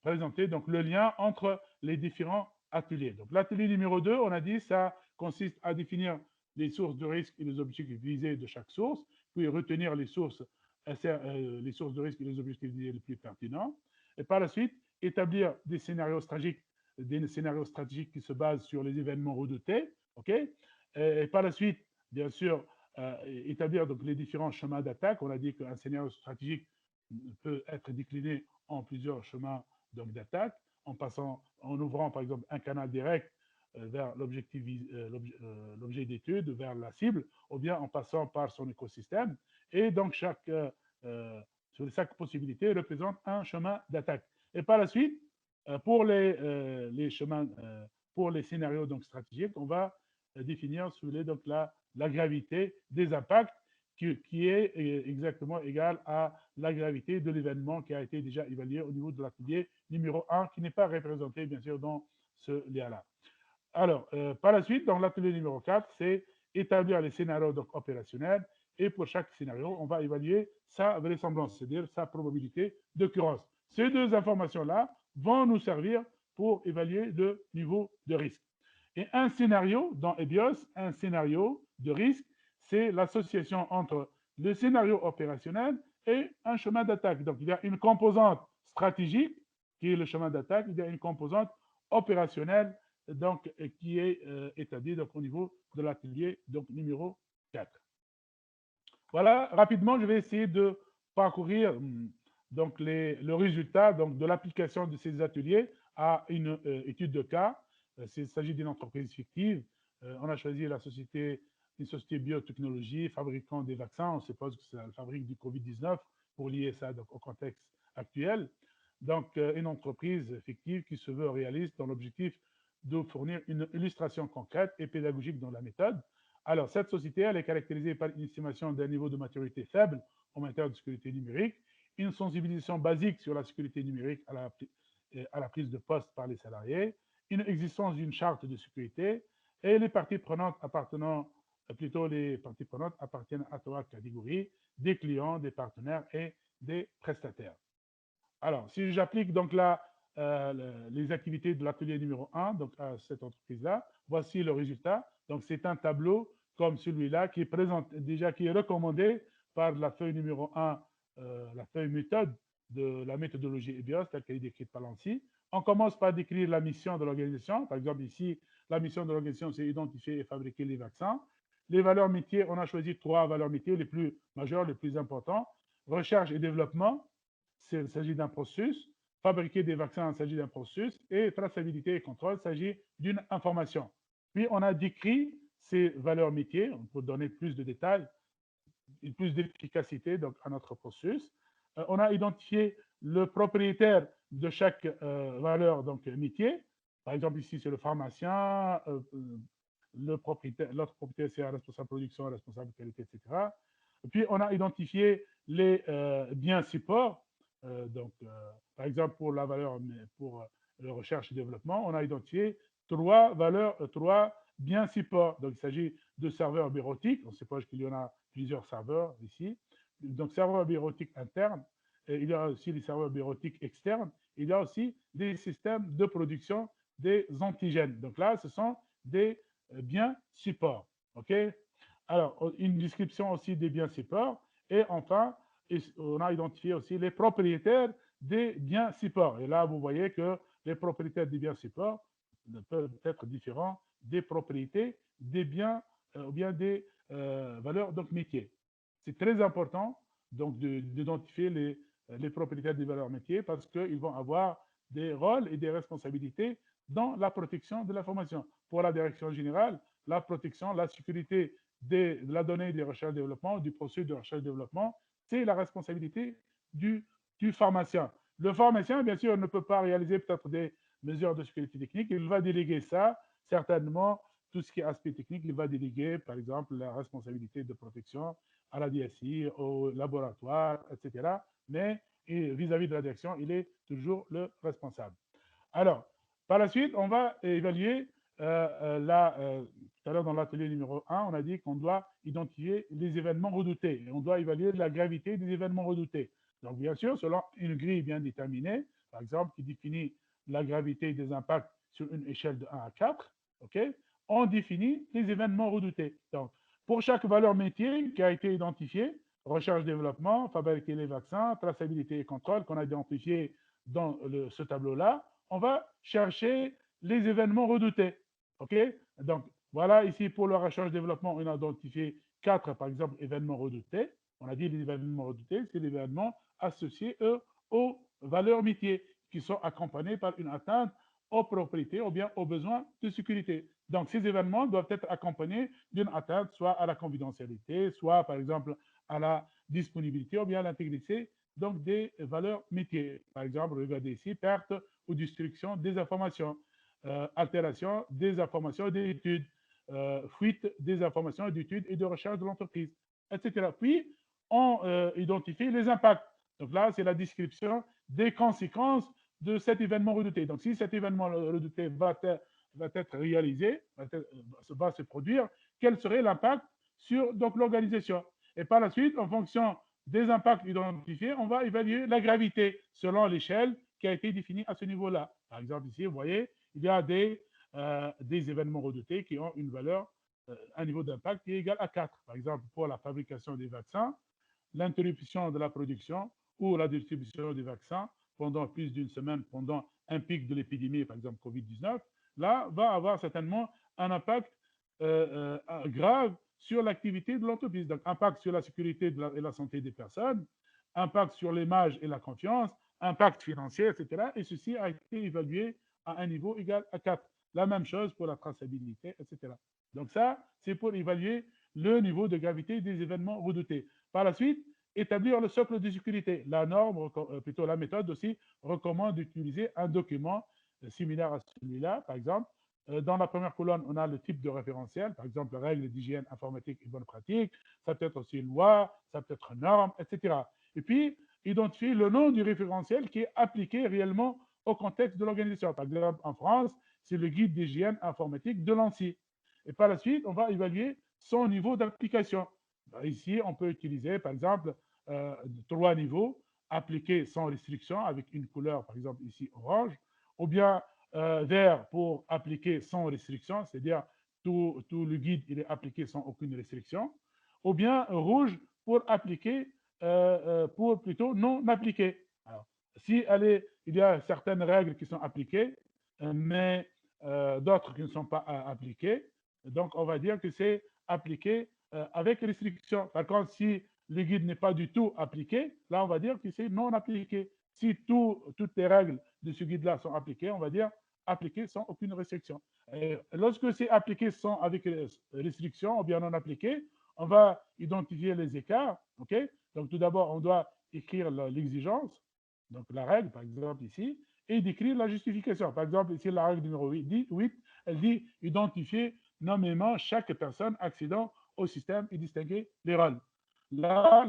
présenter donc, le lien entre les différents ateliers. Donc, l'atelier numéro 2, on a dit, ça consiste à définir les sources de risque et les objectifs visés de chaque source, puis retenir les sources de risque et les objectifs visés les plus pertinents. Et par la suite, établir des scénarios stratégiques qui se basent sur les événements redoutés. Okay? Et par la suite, bien sûr, établir donc, les différents chemins d'attaque. On a dit qu'un scénario stratégique peut être décliné en plusieurs chemins d'attaque, en ouvrant par exemple un canal direct vers l'objet d'étude, vers la cible, ou bien en passant par son écosystème. Et donc chaque possibilité représente un chemin d'attaque. Et par la suite, pour les chemins, pour les scénarios donc, stratégiques, on va définir donc, la gravité des impacts qui est exactement égale à la gravité de l'événement qui a été déjà évalué au niveau de l'atelier numéro 1, qui n'est pas représenté, bien sûr, dans ce lien-là. Alors, par la suite, dans l'atelier numéro 4, c'est établir les scénarios donc, opérationnels, et pour chaque scénario, on va évaluer sa vraisemblance, c'est-à-dire sa probabilité d'occurrence. Ces deux informations-là vont nous servir pour évaluer le niveau de risque. Et un scénario dans EBIOS, un scénario de risque, c'est l'association entre le scénario opérationnel et un chemin d'attaque. Donc, il y a une composante stratégique, qui est le chemin d'attaque, il y a une composante opérationnelle, donc, qui est établie donc, au niveau de l'atelier numéro 4. Voilà, rapidement, je vais essayer de parcourir donc, le résultat donc, de l'application de ces ateliers à une étude de cas. Il s'agit d'une entreprise fictive. On a choisi une société biotechnologie fabriquant des vaccins. On suppose que c'est la fabrique du Covid-19 pour lier ça donc, au contexte actuel. Donc, une entreprise fictive qui se veut réaliste dans l'objectif de fournir une illustration concrète et pédagogique dans la méthode. Alors, cette société, elle est caractérisée par une estimation d'un niveau de maturité faible en matière de sécurité numérique, une sensibilisation basique sur la sécurité numérique à la prise de poste par les salariés, une existence d'une charte de sécurité et les parties prenantes appartiennent à trois catégories, des clients, des partenaires et des prestataires. Alors, si j'applique donc là les activités de l'atelier numéro 1 donc à cette entreprise-là, voici le résultat. Donc, c'est un tableau comme celui-là qui est présent déjà, qui est recommandé par la feuille numéro 1, la feuille méthode de la méthodologie EBIOS, telle qu'elle est décrite par l'ANSSI. On commence par décrire la mission de l'organisation. Par exemple, ici, la mission de l'organisation, c'est identifier et fabriquer les vaccins. Les valeurs métiers, on a choisi 3 valeurs métiers les plus majeures, les plus importants. Recherche et développement, il s'agit d'un processus. Fabriquer des vaccins, il s'agit d'un processus. Et traçabilité et contrôle, il s'agit d'une information. Puis, on a décrit ces valeurs métiers, pour donner plus de détails, plus d'efficacité donc, à notre processus. On a identifié le propriétaire de chaque valeur donc, métier. Par exemple, ici, c'est le pharmacien, l'autre propriétaire, c'est un responsable production, un responsable qualité, etc. Et puis, on a identifié les biens supports. Par exemple, pour la valeur, pour la recherche et développement, on a identifié 3 valeurs, 3 biens supports. Donc, il s'agit de serveurs bureautiques. On suppose qu'il y en a plusieurs serveurs ici. Donc, serveurs bureautiques internes. Et il y a aussi les serveurs bureautiques externes. Il y a aussi des systèmes de production des antigènes. Donc là, ce sont des biens supports. OK? Alors, une description aussi des biens supports. Et enfin, on a identifié aussi les propriétaires des biens supports. Et là, vous voyez que les propriétaires des biens supports peuvent être différents des propriétés des biens ou bien des valeurs donc métiers. C'est très important donc d'identifier les propriétaires des valeurs métiers parce qu'ils vont avoir des rôles et des responsabilités dans la protection de l'information. Pour la direction générale, la protection, la sécurité de la donnée des recherches et développement, du processus de recherche et développement, c'est la responsabilité du pharmacien. Le pharmacien, bien sûr, ne peut pas réaliser peut-être des mesures de sécurité technique. Il va déléguer ça, certainement, tout ce qui est aspect technique, il va déléguer, par exemple, la responsabilité de protection à la DSI, au laboratoire, etc. Mais vis-à-vis de la direction, il est toujours le responsable. Alors, par la suite, on va évaluer tout à l'heure dans l'atelier numéro 1, on a dit qu'on doit identifier les événements redoutés et on doit évaluer la gravité des événements redoutés. Donc, bien sûr, selon une grille bien déterminée, par exemple, qui définit la gravité des impacts sur une échelle de 1 à 4, okay, on définit les événements redoutés. Donc, pour chaque valeur métier qui a été identifiée, recherche-développement, fabriquer les vaccins, traçabilité et contrôle qu'on a identifié dans ce tableau-là, on va chercher les événements redoutés. OK? Donc, voilà, ici, pour le recherche-développement, on a identifié 4, par exemple, événements redoutés. On a dit les événements redoutés, c'est les événements associés, eux, aux valeurs métiers qui sont accompagnés par une atteinte aux propriétés ou bien aux besoins de sécurité. Donc, ces événements doivent être accompagnés d'une atteinte soit à la confidentialité, soit, par exemple, à la disponibilité ou bien à l'intégrité donc des valeurs métiers. Par exemple, regardez ici, perte ou destruction des informations, altération des informations et des études, fuite des informations d'études et de recherche de l'entreprise, etc. Puis, on identifie les impacts. Donc là, c'est la description des conséquences de cet événement redouté. Donc, si cet événement redouté va être réalisé, va se produire, quel serait l'impact sur l'organisation? Et par la suite, en fonction des impacts identifiés, on va évaluer la gravité selon l'échelle qui a été définie à ce niveau-là. Par exemple, ici, vous voyez, il y a des événements redoutés qui ont une valeur, un niveau d'impact qui est égal à 4. Par exemple, pour la fabrication des vaccins, l'interruption de la production ou la distribution des vaccins pendant plus d'une semaine, pendant un pic de l'épidémie, par exemple Covid-19, là, va avoir certainement un impact grave sur l'activité de l'entreprise. Donc, impact sur la sécurité et la santé des personnes, impact sur l'image et la confiance, impact financier, etc. Et ceci a été évalué à un niveau égal à 4. La même chose pour la traçabilité, etc. Donc ça, c'est pour évaluer le niveau de gravité des événements redoutés. Par la suite, établir le socle de sécurité. La norme, plutôt la méthode aussi, recommande d'utiliser un document similaire à celui-là, par exemple. Dans la première colonne, on a le type de référentiel, par exemple, règles d'hygiène informatique et bonnes pratiques. Ça peut être aussi loi, ça peut être norme, etc. Et puis, identifier le nom du référentiel qui est appliqué réellement au contexte de l'organisation. Par exemple, en France, c'est le guide d'hygiène informatique de l'ANSSI. Et par la suite, on va évaluer son niveau d'application. Ici, on peut utiliser, par exemple, 3 niveaux appliqués sans restriction avec une couleur, par exemple ici orange, ou bien vert pour appliquer sans restriction, c'est-à-dire tout le guide il est appliqué sans aucune restriction, ou bien rouge pour appliquer, pour plutôt non appliquer. Alors, si il y a certaines règles qui sont appliquées, mais d'autres qui ne sont pas appliquées, donc on va dire que c'est appliqué avec restriction. Par contre, si le guide n'est pas du tout appliqué, là on va dire que c'est non appliqué. Si toutes les règles de ce guide-là sont appliquées, on va dire appliqué sans aucune restriction. Et lorsque c'est appliqué sans avec restriction ou bien non appliqué, on va identifier les écarts. Okay. Donc tout d'abord, on doit écrire l'exigence, donc la règle, par exemple ici, et d'écrire la justification. Par exemple, ici, la règle numéro 8, elle dit identifier nommément chaque personne accédant au système et distinguer les rôles. Là,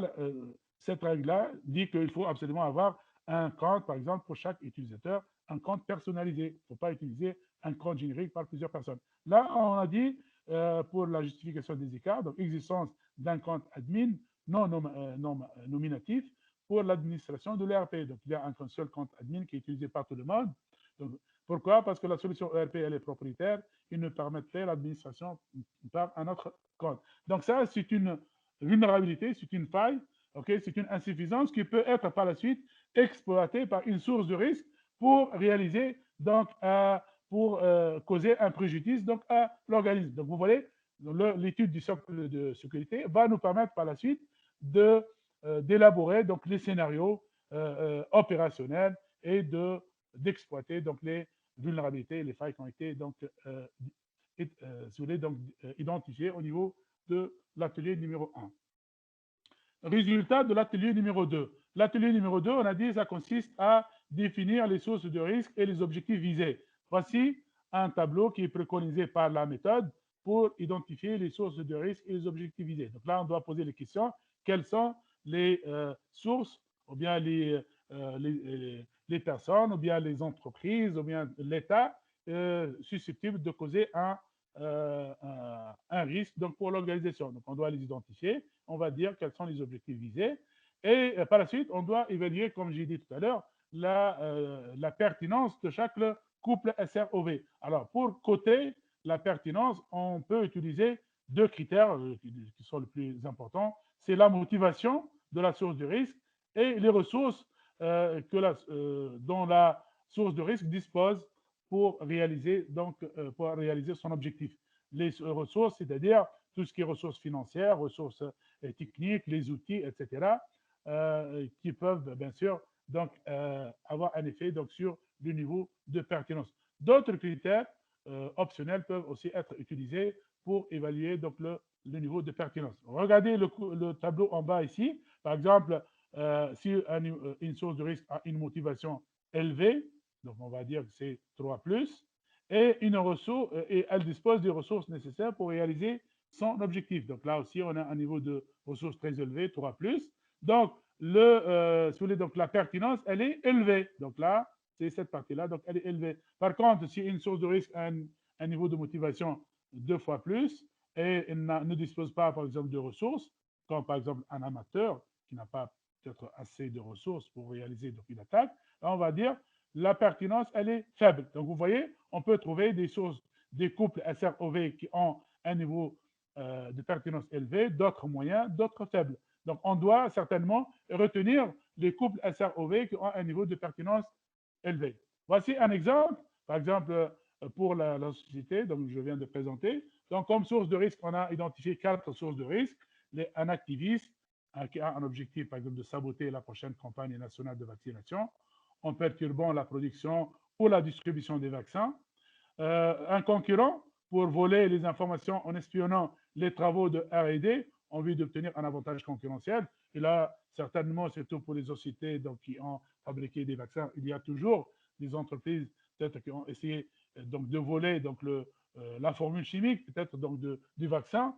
cette règle-là dit qu'il faut absolument avoir un compte, par exemple, pour chaque utilisateur, un compte personnalisé. Il ne faut pas utiliser un compte générique par plusieurs personnes. Là, on a dit pour la justification des écarts, donc existence d'un compte admin non nominatif pour l'administration de l'ERP. Donc, il y a un seul compte admin qui est utilisé par tout le monde. Donc, pourquoi? Parce que la solution ERP, elle est propriétaire. Il ne permettrait l'administration par un autre compte. Donc, ça, c'est une vulnérabilité, c'est une faille, okay? C'est une insuffisance qui peut être par la suite exploitée par une source de risque pour réaliser, donc, pour causer un préjudice donc, à l'organisme. Donc, vous voyez, l'étude du socle de sécurité va nous permettre par la suite d'élaborer donc les scénarios opérationnels et d'exploiter donc les vulnérabilités, les failles qui ont été donc, donc identifiées au niveau de l'atelier numéro 1. Résultat de l'atelier numéro 2. L'atelier numéro 2, on a dit, ça consiste à définir les sources de risque et les objectifs visés. Voici un tableau qui est préconisé par la méthode pour identifier les sources de risque et les objectifs visés. Donc là, on doit poser les questions. Quelles sont les sources, ou bien les personnes, ou bien les entreprises, ou bien l'État susceptibles de causer un risque donc, pour l'organisation. Donc, on doit les identifier, on va dire quels sont les objectifs visés, et par la suite, on doit évaluer, comme j'ai dit tout à l'heure, la pertinence de chaque couple SROV. Alors, pour coter la pertinence, on peut utiliser 2 critères qui sont les plus importants. C'est la motivation de la source de risque et les ressources dont la source de risque dispose pour réaliser son objectif. Les ressources, c'est-à-dire tout ce qui est ressources financières, ressources techniques, les outils, etc., qui peuvent bien sûr donc avoir un effet donc sur le niveau de pertinence. D'autres critères optionnels peuvent aussi être utilisés pour évaluer donc le niveau de pertinence. Regardez le tableau en bas ici. Par exemple, si une source de risque a une motivation élevée, donc on va dire que c'est 3 +, et elle dispose des ressources nécessaires pour réaliser son objectif. Donc là aussi, on a un niveau de ressources très élevé, 3 +. Donc, donc la pertinence, elle est élevée. Donc là, c'est cette partie-là, donc elle est élevée. Par contre, si une source de risque a un niveau de motivation 2 fois plus et elle ne dispose pas, par exemple, de ressources, comme par exemple un amateur qui n'a pas peut-être assez de ressources pour réaliser donc, une attaque, là, on va dire la pertinence, elle est faible. Donc, vous voyez, on peut trouver des sources, des couples SROV qui ont un niveau de pertinence élevé, d'autres moyens, d'autres faibles. Donc, on doit certainement retenir les couples SROV qui ont un niveau de pertinence élevé. Voici un exemple, par exemple, pour la société, donc je viens de présenter. Donc, comme source de risque, on a identifié 4 sources de risque. Un activiste qui a un objectif, par exemple, de saboter la prochaine campagne nationale de vaccination, en perturbant la production pour la distribution des vaccins, un concurrent pour voler les informations en espionnant les travaux de R&D en vue d'obtenir un avantage concurrentiel. Et là, certainement, surtout pour les sociétés donc, qui ont fabriqué des vaccins, il y a toujours des entreprises peut-être qui ont essayé donc, de voler donc, la formule chimique peut-être donc, du vaccin.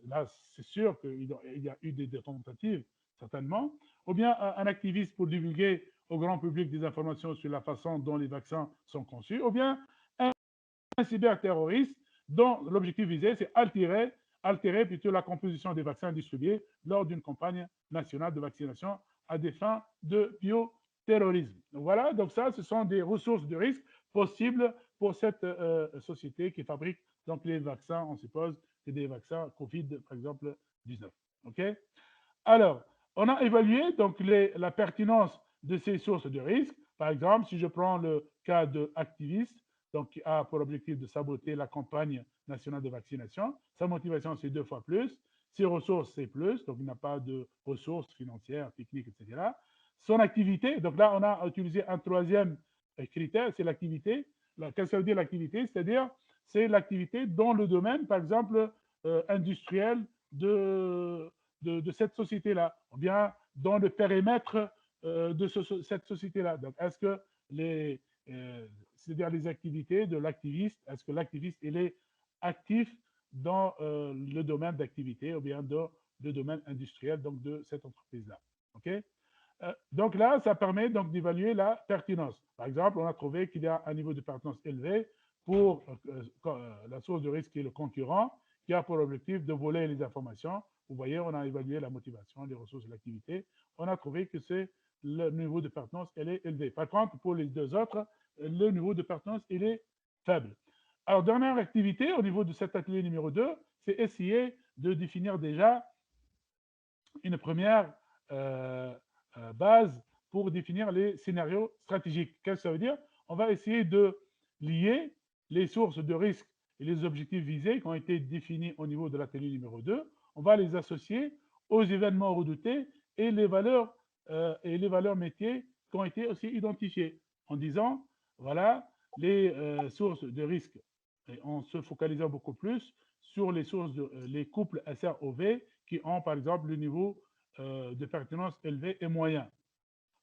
Là, c'est sûr qu'il y a eu des tentatives, certainement. Ou bien un activiste pour divulguer au grand public des informations sur la façon dont les vaccins sont conçus, ou bien un cyberterroriste dont l'objectif visé, c'est altérer plutôt la composition des vaccins distribués lors d'une campagne nationale de vaccination à des fins de bioterrorisme. Voilà, donc ça, ce sont des ressources de risque possibles pour cette société qui fabrique donc les vaccins, on suppose, c'est des vaccins Covid, par exemple, 19. OK? Alors, on a évalué donc la pertinence de ces sources de risque. Par exemple, si je prends le cas de activiste, donc qui a pour objectif de saboter la campagne nationale de vaccination, sa motivation c'est 2 fois plus, ses ressources c'est plus, donc il n'a pas de ressources financières, techniques, etc. Son activité, donc là on a utilisé un troisième critère, c'est l'activité. Qu'est-ce que ça veut dire l'activité? C'est-à-dire c'est l'activité dans le domaine, par exemple, industriel de cette société-là, ou bien dans le périmètre de cette société-là. Donc, est-ce que c'est-à-dire les activités de l'activiste, est-ce que l'activiste il est actif dans le domaine d'activité ou bien dans le domaine industriel donc de cette entreprise-là. OK? Donc là, ça permet donc d'évaluer la pertinence. Par exemple, on a trouvé qu'il y a un niveau de pertinence élevé pour la source de risque qui est le concurrent, qui a pour objectif de voler les informations. Vous voyez, on a évalué la motivation, les ressources et l'activité. On a trouvé que c'est le niveau de pertinence, elle est élevé. Par contre, pour les deux autres, le niveau de pertinence, il est faible. Alors, dernière activité au niveau de cet atelier numéro 2, c'est essayer de définir déjà une première base pour définir les scénarios stratégiques. Qu'est-ce que ça veut dire? On va essayer de lier les sources de risque et les objectifs visés qui ont été définis au niveau de l'atelier numéro 2. On va les associer aux événements redoutés et les valeurs métiers qui ont été aussi identifiées en disant, voilà, les sources de risque, et en se focalisant beaucoup plus sur les sources les couples SROV qui ont, par exemple, le niveau de pertinence élevé et moyen.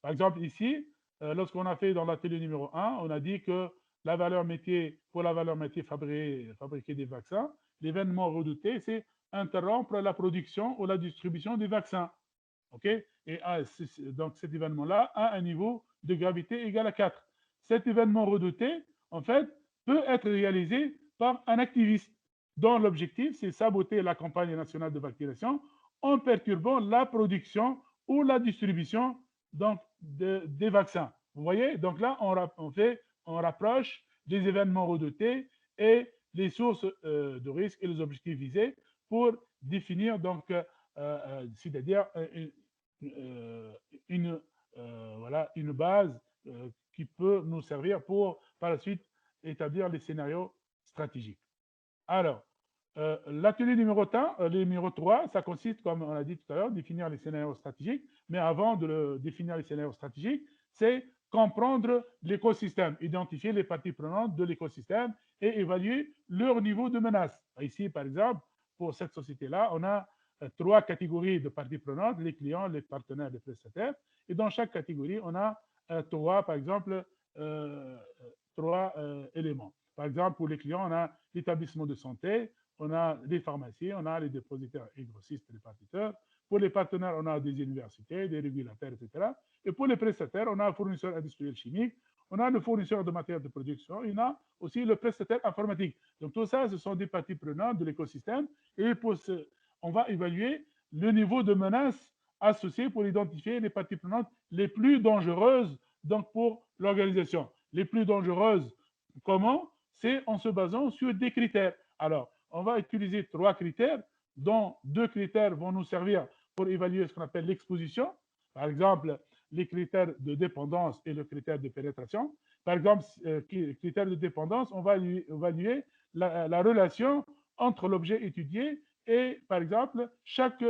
Par exemple, ici, lorsqu'on a fait dans l'atelier numéro 1, on a dit que la valeur métier, pour la valeur métier fabriquer des vaccins, l'événement redouté, c'est interrompre la production ou la distribution des vaccins. OK? Et donc, cet événement-là a un niveau de gravité égal à 4. Cet événement redouté, en fait, peut être réalisé par un activiste dont l'objectif, c'est saboter la campagne nationale de vaccination en perturbant la production ou la distribution donc, des vaccins. Vous voyez? Donc là, on rapproche des événements redoutés et les sources de risque et les objectifs visés pour définir donc c'est-à-dire une, voilà, une base qui peut nous servir pour, par la suite, établir les scénarios stratégiques. Alors, l'atelier numéro 3, ça consiste, comme on a dit tout à l'heure, définir les scénarios stratégiques. Mais avant de définir les scénarios stratégiques, c'est comprendre l'écosystème, identifier les parties prenantes de l'écosystème et évaluer leur niveau de menace. Ici, par exemple, pour cette société-là, on a 3 catégories de parties prenantes, les clients, les partenaires, les prestataires. Et dans chaque catégorie, on a 3, par exemple, 3 éléments. Par exemple, pour les clients, on a l'établissement de santé, on a les pharmacies, on a les dépositaires et grossistes et les partiteurs. Pour les partenaires, on a des universités, des régulateurs, etc. Et pour les prestataires, on a un fournisseur industriel chimique, on a le fournisseur de matériel de production, et on a aussi le prestataire informatique. Donc tout ça, ce sont des parties prenantes de l'écosystème. Et on va évaluer le niveau de menace associé pour identifier les parties prenantes les plus dangereuses donc pour l'organisation. Les plus dangereuses, comment? C'est en se basant sur des critères. Alors, on va utiliser 3 critères, dont 2 critères vont nous servir pour évaluer ce qu'on appelle l'exposition. Par exemple, les critères de dépendance et le critère de pénétration. Par exemple, critère de dépendance, on va évaluer la relation entre l'objet étudié et, par exemple, chaque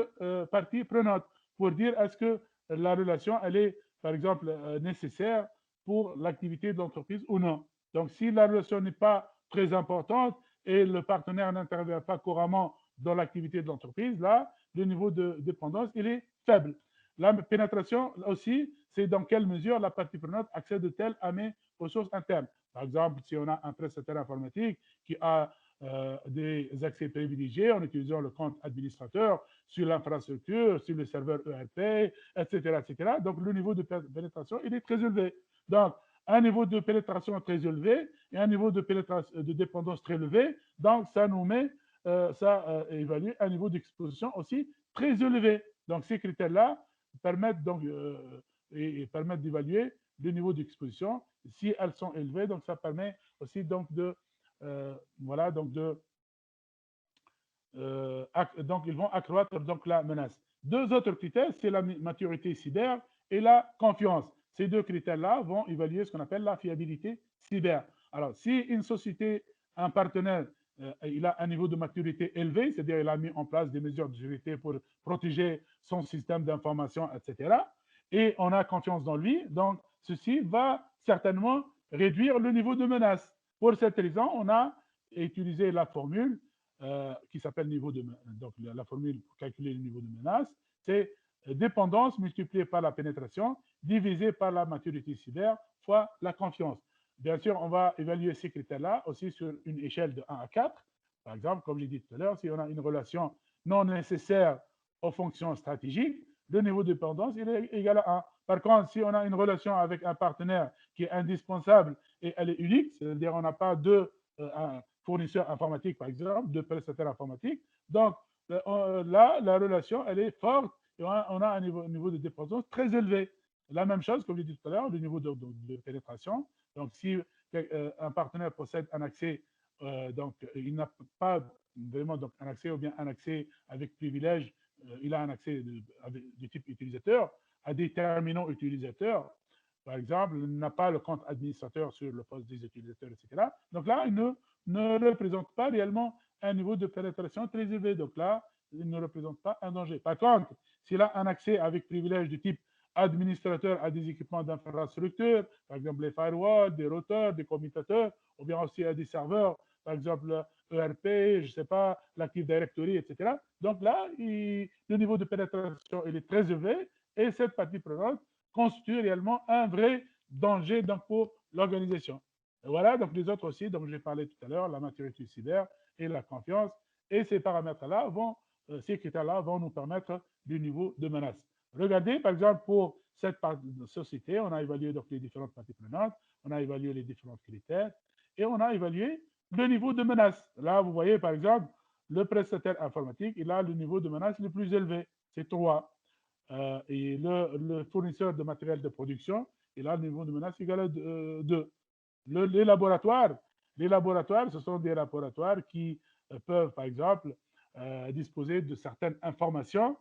partie prenante pour dire est-ce que la relation, elle est, par exemple, nécessaire pour l'activité de l'entreprise ou non. Donc, si la relation n'est pas très importante et le partenaire n'intervient pas couramment dans l'activité de l'entreprise, là, le niveau de dépendance, il est faible. La pénétration aussi, c'est dans quelle mesure la partie prenante accède-t-elle à mes ressources internes. Par exemple, si on a un prestataire informatique qui a des accès privilégiés en utilisant le compte administrateur sur l'infrastructure, sur le serveur ERP, etc., etc. Donc, le niveau de pénétration, il est très élevé. Donc, un niveau de pénétration très élevé et un niveau de, de dépendance très élevé. Donc, ça nous met, ça évalue un niveau d'exposition aussi très élevé. Donc, ces critères-là permettent donc et permettent d'évaluer le niveau d'exposition. Si elles sont élevées, donc ça permet aussi donc de voilà donc de donc ils vont accroître donc la menace. Deux autres critères, c'est la maturité cyber et la confiance. Ces deux critères-là vont évaluer ce qu'on appelle la fiabilité cyber. Alors, si une société, un partenaire, il a un niveau de maturité élevé, c'est-à-dire il a mis en place des mesures de sécurité pour protéger son système d'information, etc., et on a confiance dans lui, donc ceci va certainement réduire le niveau de menace. Pour cette raison, on a utilisé la formule qui s'appelle niveau de donc la formule pour calculer le niveau de menace, c'est dépendance multipliée par la pénétration divisée par la maturité cyber fois la confiance. Bien sûr, on va évaluer ces critères-là aussi sur une échelle de 1 à 4. Par exemple, comme j'ai dit tout à l'heure, si on a une relation non nécessaire aux fonctions stratégiques, le niveau de dépendance il est égal à 1. Par contre, si on a une relation avec un partenaire qui est indispensable et elle est unique, c'est-à-dire on n'a pas deux fournisseurs informatiques, par exemple, deux prestataires informatiques, donc là, la relation, elle est forte et on a un niveau de dépendance très élevé. La même chose, comme je dit tout à l'heure, le niveau de pénétration. Donc, si un partenaire possède un accès, donc il n'a pas vraiment donc, un accès ou bien un accès avec privilège, il a un accès de type utilisateur à des terminaux utilisateurs, par exemple, il n'a pas le compte administrateur sur le poste des utilisateurs, etc. Donc là, il ne représente pas réellement un niveau de pénétration très élevé. Donc là, il ne représente pas un danger. Par contre, s'il a un accès avec privilège du type administrateur à des équipements d'infrastructure, par exemple les firewalls, des routeurs, des commutateurs, ou bien aussi à des serveurs, par exemple ERP, je ne sais pas, l'Active Directory, etc. Donc là, le niveau de pénétration il est très élevé et cette partie prenante constitue réellement un vrai danger donc, pour l'organisation. Voilà, donc les autres aussi, donc j'ai parlé tout à l'heure, la maturité cyber et la confiance. Et ces paramètres-là vont, ces critères-là vont nous permettre du niveau de menace. Regardez, par exemple, pour cette société, on a évalué donc les différentes parties prenantes, on a évalué les différents critères et on a évalué le niveau de menace. Là, vous voyez, par exemple, le prestataire informatique, il a le niveau de menace le plus élevé, c'est 3. Et le fournisseur de matériel de production, il a le niveau de menace égal à 2. Les laboratoires, ce sont des laboratoires qui peuvent, par exemple, disposer de certaines informations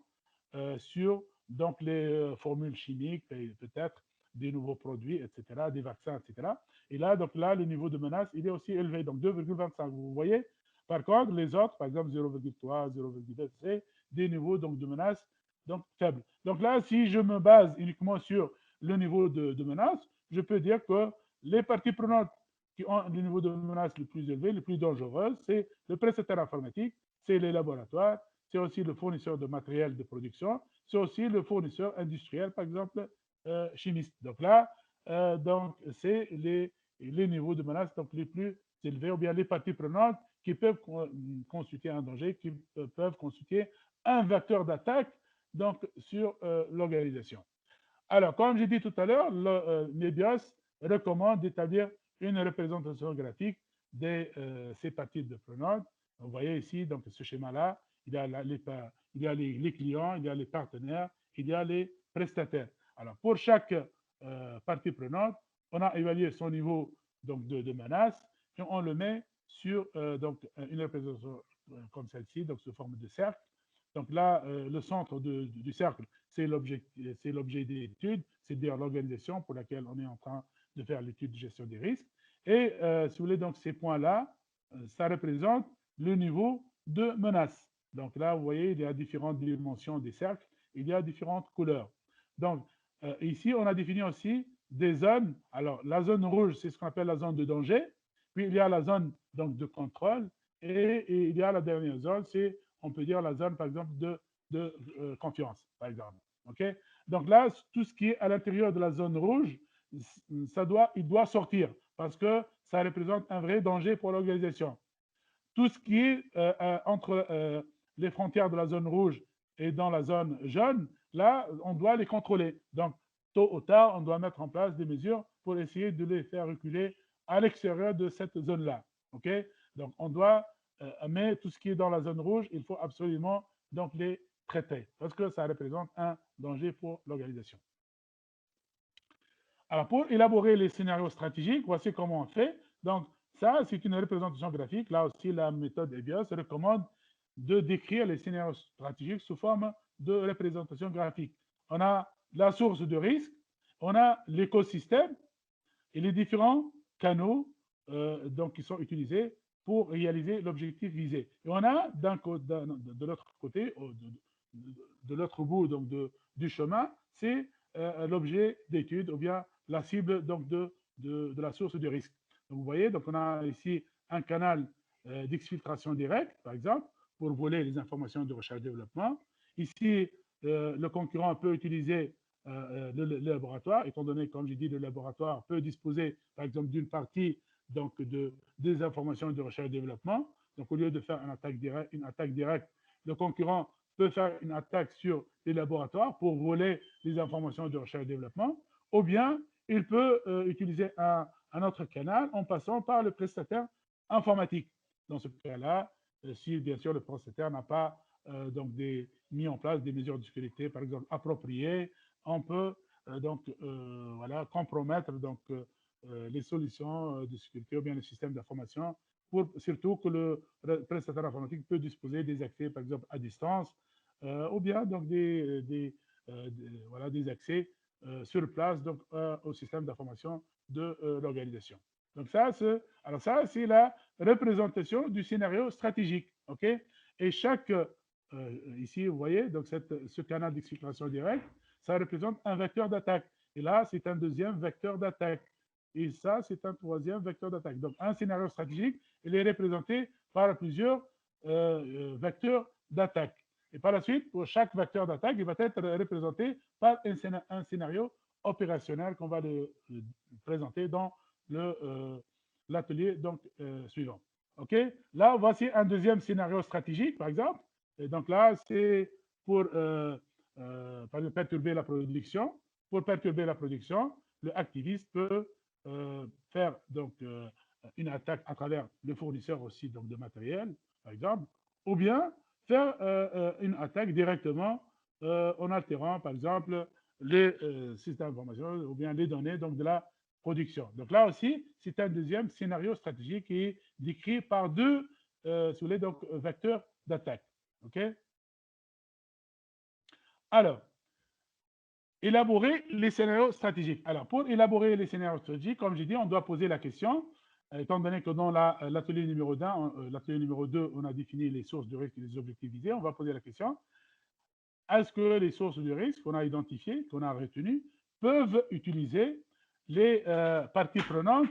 sur donc, les formules chimiques, peut-être des nouveaux produits, etc., des vaccins, etc. Et là, donc là, le niveau de menace, il est aussi élevé, donc 2,25. Vous voyez, par contre, les autres, par exemple 0,3, 0,2, c'est des niveaux donc, de menace donc, faibles. Donc là, si je me base uniquement sur le niveau de menace, je peux dire que les parties prenantes qui ont le niveau de menace le plus élevé, le plus dangereux, c'est le prestataire informatique, c'est les laboratoires, c'est aussi le fournisseur de matériel de production, c'est aussi le fournisseur industriel, par exemple, chimiste. Donc là, donc, c'est les niveaux de menace donc, les plus élevés, ou bien les parties prenantes qui peuvent constituer un danger, qui peuvent constituer un vecteur d'attaque donc, sur l'organisation. Alors, comme j'ai dit tout à l'heure, Mébios recommande d'établir une représentation graphique de ces parties de prenantes. Vous voyez ici, donc, ce schéma-là, il y a, les clients, il y a les partenaires, il y a les prestataires. Alors, pour chaque partie prenante, on a évalué son niveau donc, de menace et on le met sur donc, une représentation comme celle-ci, donc sous forme de cercle. Donc là, le centre du cercle, c'est l'objet d'étude, c'est-à-dire l'organisation pour laquelle on est en train de faire l'étude de gestion des risques. Et si vous voulez, donc ces points-là, ça représente le niveau de menace. Donc là, vous voyez, il y a différentes dimensions des cercles, il y a différentes couleurs. Donc ici, on a défini aussi des zones. Alors, la zone rouge, c'est ce qu'on appelle la zone de danger. Puis, il y a la zone donc, de contrôle. Et il y a la dernière zone, c'est, on peut dire, la zone, par exemple, de confiance, par exemple. OK? Donc là, tout ce qui est à l'intérieur de la zone rouge, il doit sortir parce que ça représente un vrai danger pour l'organisation. Tout ce qui est entre les frontières de la zone rouge et dans la zone jaune, là, on doit les contrôler. Donc, tôt ou tard, on doit mettre en place des mesures pour essayer de les faire reculer à l'extérieur de cette zone-là. OK? Donc, on doit, mais tout ce qui est dans la zone rouge, il faut absolument donc les traiter parce que ça représente un danger pour l'organisation. Alors, pour élaborer les scénarios stratégiques, voici comment on fait. Donc, ça, c'est une représentation graphique. Là aussi, la méthode EBIOS recommande de décrire les scénarios stratégiques sous forme de représentation graphique. On a la source de risque, on a l'écosystème et les différents canaux donc, qui sont utilisés pour réaliser l'objectif visé. Et on a de l'autre côté, de l'autre bout donc, du chemin, c'est l'objet d'étude ou bien la cible donc, de la source de risque. Donc, vous voyez, donc on a ici un canal d'exfiltration directe, par exemple, pour voler les informations de recherche-développement. Ici, le concurrent peut utiliser le laboratoire, étant donné, comme j'ai dit, le laboratoire peut disposer, par exemple, d'une partie donc, des informations de recherche-développement. Donc, au lieu de faire une attaque directe, le concurrent peut faire une attaque sur les laboratoires pour voler les informations de recherche-développement, ou bien il peut utiliser un autre canal en passant par le prestataire informatique. Dans ce cas-là, si bien sûr le prestataire n'a pas donc mis en place des mesures de sécurité, par exemple appropriées, on peut donc voilà, compromettre donc, les solutions de sécurité ou bien le système d'information, pour surtout que le prestataire informatique peut disposer des accès, par exemple, à distance, ou bien donc voilà, des accès sur place donc, au système d'information de l'organisation. Donc ça, c'est la représentation du scénario stratégique. OK? Et chaque, ici, vous voyez, donc ce canal d'exfiltration directe, ça représente un vecteur d'attaque. Et là, c'est un deuxième vecteur d'attaque. Et ça, c'est un troisième vecteur d'attaque. Donc, un scénario stratégique, il est représenté par plusieurs vecteurs d'attaque. Et par la suite, pour chaque vecteur d'attaque, il va être représenté par un scénario opérationnel qu'on va le présenter dans l'atelier suivant. OK? Là, voici un deuxième scénario stratégique, par exemple. Et donc là, c'est pour perturber la production. Pour perturber la production, le activiste peut faire donc une attaque à travers le fournisseur aussi donc de matériel, par exemple, ou bien faire une attaque directement en altérant, par exemple, les systèmes d'information ou bien les données donc, de la production. Donc là aussi, c'est un deuxième scénario stratégique qui est décrit par deux si vous voulez, donc, vecteurs d'attaque. OK? Alors, élaborer les scénarios stratégiques. Alors, pour élaborer les scénarios stratégiques, comme j'ai dit, on doit poser la question, étant donné que dans l'atelier numéro 2, on a défini les sources de risque et les objectifs visés, on va poser la question, est-ce que les sources de risque qu'on a identifiées, qu'on a retenues, peuvent utiliser les parties prenantes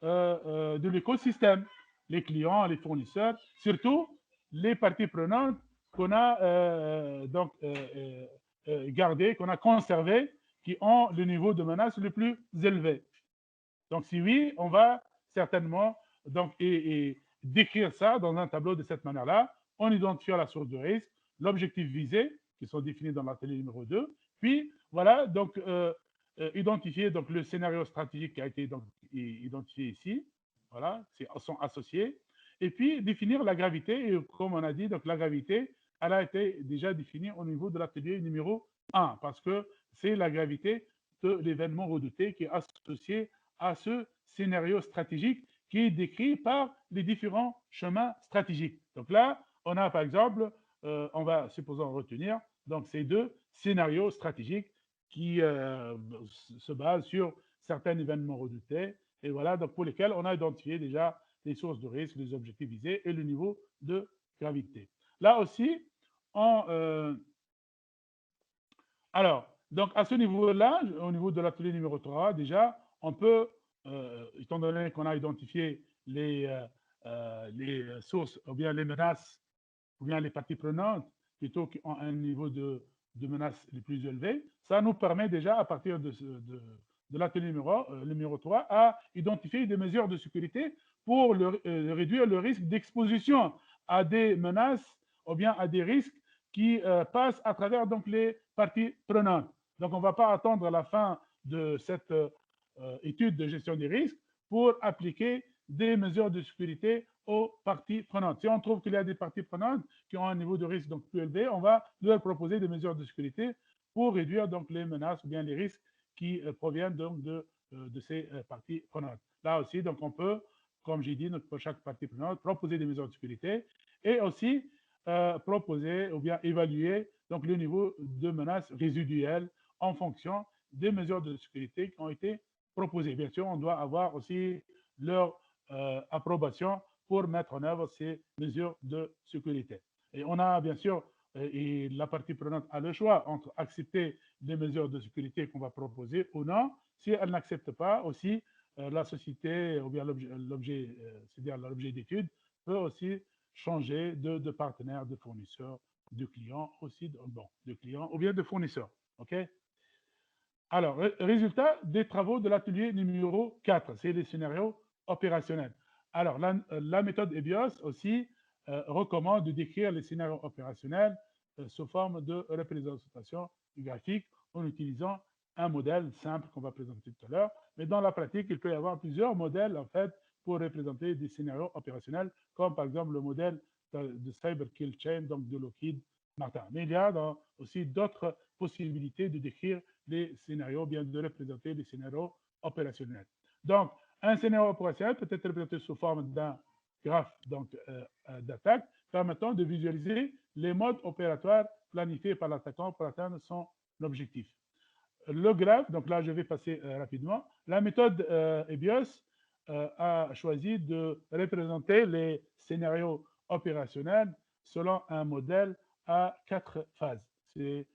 de l'écosystème, les clients, les fournisseurs, surtout les parties prenantes qu'on a donc gardées, qu'on a conservées, qui ont le niveau de menace le plus élevé. Donc, si oui, on va certainement donc, décrire ça dans un tableau de cette manière-là, en identifiant la source de risque, l'objectif visé, qui sont définis dans l'atelier numéro 2, puis voilà, donc identifier donc, le scénario stratégique qui a été donc, identifié ici, voilà, sont associés, et puis définir la gravité, et comme on a dit, donc la gravité, elle a été déjà définie au niveau de l'atelier numéro 1, parce que c'est la gravité de l'événement redouté qui est associé à ce scénario stratégique qui est décrit par les différents chemins stratégiques. Donc là, on a par exemple, on va supposons retenir donc ces deux scénarios stratégiques qui se basent sur certains événements redoutés et voilà donc pour lesquels on a identifié déjà les sources de risque, les objectifs visés et le niveau de gravité. Là aussi, alors Donc, à ce niveau-là, au niveau de l'atelier numéro 3, déjà, on peut, étant donné qu'on a identifié les sources ou bien les menaces ou bien les parties prenantes plutôt qui ont un niveau de menace les plus élevé, ça nous permet déjà, à partir de l'atelier numéro 3, à identifier des mesures de sécurité pour réduire le risque d'exposition à des menaces ou bien à des risques qui passent à travers donc, les parties prenantes. Donc, on ne va pas attendre la fin de cette étude de gestion des risques pour appliquer des mesures de sécurité aux parties prenantes. Si on trouve qu'il y a des parties prenantes qui ont un niveau de risque donc plus élevé, on va leur proposer des mesures de sécurité pour réduire donc les menaces ou bien les risques qui proviennent donc de ces parties prenantes. Là aussi, donc on peut, comme j'ai dit, pour chaque partie prenante, proposer des mesures de sécurité et aussi proposer ou bien évaluer donc le niveau de menace résiduelle en fonction des mesures de sécurité qui ont été proposées. Bien sûr, on doit avoir aussi leur approbation pour mettre en œuvre ces mesures de sécurité. Et on a bien sûr, et la partie prenante a le choix entre accepter les mesures de sécurité qu'on va proposer ou non. Si elle n'accepte pas, aussi, la société ou bien l'objet, c'est-à-dire l'objet d'étude, peut aussi changer de partenaire, de fournisseur, de client aussi, de client ou bien de fournisseur. OK? Alors, résultat des travaux de l'atelier numéro 4, c'est les scénarios opérationnels. Alors, la méthode EBIOS aussi recommande de décrire les scénarios opérationnels sous forme de représentation graphique en utilisant un modèle simple qu'on va présenter tout à l'heure. Mais dans la pratique, il peut y avoir plusieurs modèles, en fait, pour représenter des scénarios opérationnels, comme par exemple le modèle de Cyber Kill Chain, donc de Lockheed Martin. Mais il y a aussi d'autres possibilités de décrire les scénarios, bien de représenter les scénarios opérationnels. Donc, un scénario opérationnel peut être représenté sous forme d'un graphe d'attaque permettant de visualiser les modes opératoires planifiés par l'attaquant pour atteindre son objectif. Le graphe, donc là je vais passer rapidement, la méthode EBIOS a choisi de représenter les scénarios opérationnels selon un modèle à 4 phases. Les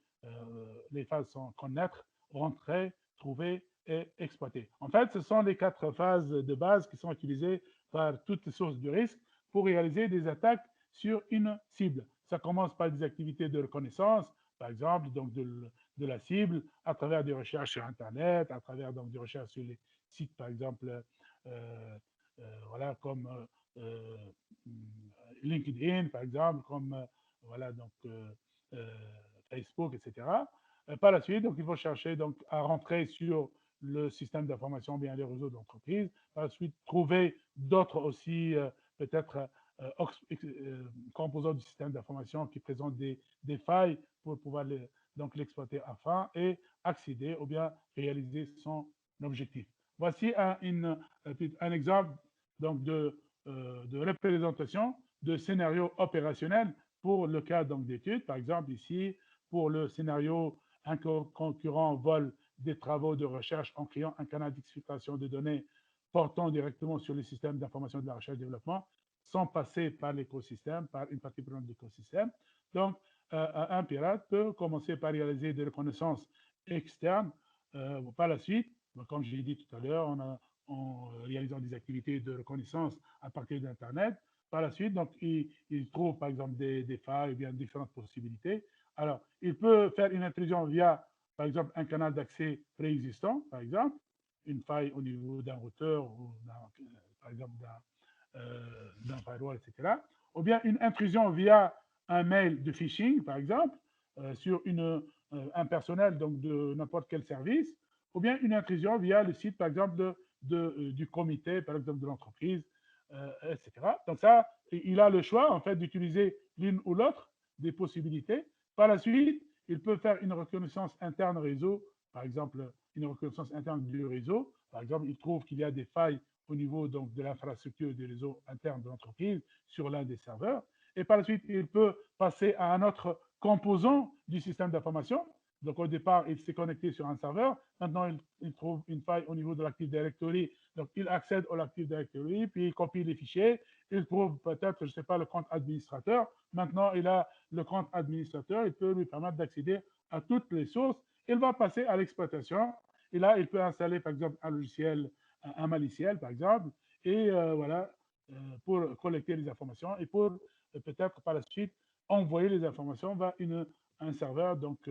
phases sont connaître, rentrer, trouver et exploiter. En fait, ce sont les 4 phases de base qui sont utilisées par toutes les sources de risque pour réaliser des attaques sur une cible. Ça commence par des activités de reconnaissance, par exemple, donc de la cible à travers des recherches sur Internet, à travers donc des recherches sur les sites, par exemple, voilà, comme LinkedIn, par exemple, comme voilà, donc, Facebook, etc. Par la suite, donc, il faut chercher donc, à rentrer sur le système d'information, bien les réseaux d'entreprise. Par la suite, trouver d'autres aussi, peut-être, composants du système d'information qui présentent des failles pour pouvoir donc l'exploiter à fin et accéder ou bien réaliser son objectif. Voici un exemple donc de représentation de scénario opérationnel pour le cas d'études. Par exemple, ici, pour le scénario, un concurrent vole des travaux de recherche en créant un canal d'exfiltration de données portant directement sur le système d'information de la recherche et développement, sans passer par l'écosystème, par une partie prenante de l'écosystème. Donc, un pirate peut commencer par réaliser des reconnaissances externes. Par la suite, comme je l'ai dit tout à l'heure, en réalisant des activités de reconnaissance à partir d'Internet. Par la suite, donc, il trouve par exemple des failles ou bien différentes possibilités. Alors, il peut faire une intrusion via, par exemple, un canal d'accès préexistant, par exemple, une faille au niveau d'un routeur ou par exemple d'un firewall, etc. Ou bien une intrusion via un mail de phishing, par exemple, sur un personnel donc de n'importe quel service, ou bien une intrusion via le site, par exemple, du comité, par exemple, de l'entreprise, etc. Donc ça, il a le choix, en fait, d'utiliser l'une ou l'autre des possibilités. Par la suite, il peut faire une reconnaissance interne réseau, par exemple, une reconnaissance interne du réseau. Par exemple, il trouve qu'il y a des failles au niveau donc, de l'infrastructure du réseau interne de l'entreprise sur l'un des serveurs. Et par la suite, il peut passer à un autre composant du système d'information. Donc au départ, il s'est connecté sur un serveur. Maintenant, il trouve une faille au niveau de l'Active Directory. Donc il accède à l'Active Directory, puis il copie les fichiers. Il trouve peut-être, je ne sais pas, le compte administrateur. Maintenant, il a le compte administrateur. Il peut lui permettre d'accéder à toutes les sources il va passer à l'exploitation. Et là, il peut installer, par exemple, un logiciel, un maliciel, par exemple, et voilà, pour collecter les informations et pour peut-être par la suite envoyer les informations vers un serveur donc,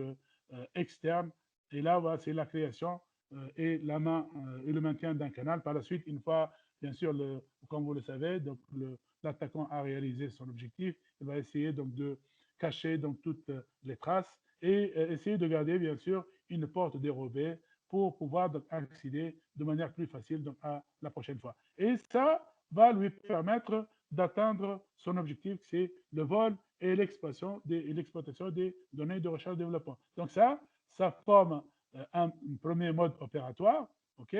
externe. Et là, voilà, c'est la création et et le maintien d'un canal. Par la suite, une fois, bien sûr, comme vous le savez, donc l'attaquant a réalisé son objectif, il va essayer donc de cacher donc toutes les traces et essayer de garder, bien sûr, une porte dérobée pour pouvoir donc accéder de manière plus facile donc, à la prochaine fois. Et ça va lui permettre d'atteindre son objectif, c'est le vol et l'exploitation des données de recherche et développement. Donc ça forme un premier mode opératoire, ok?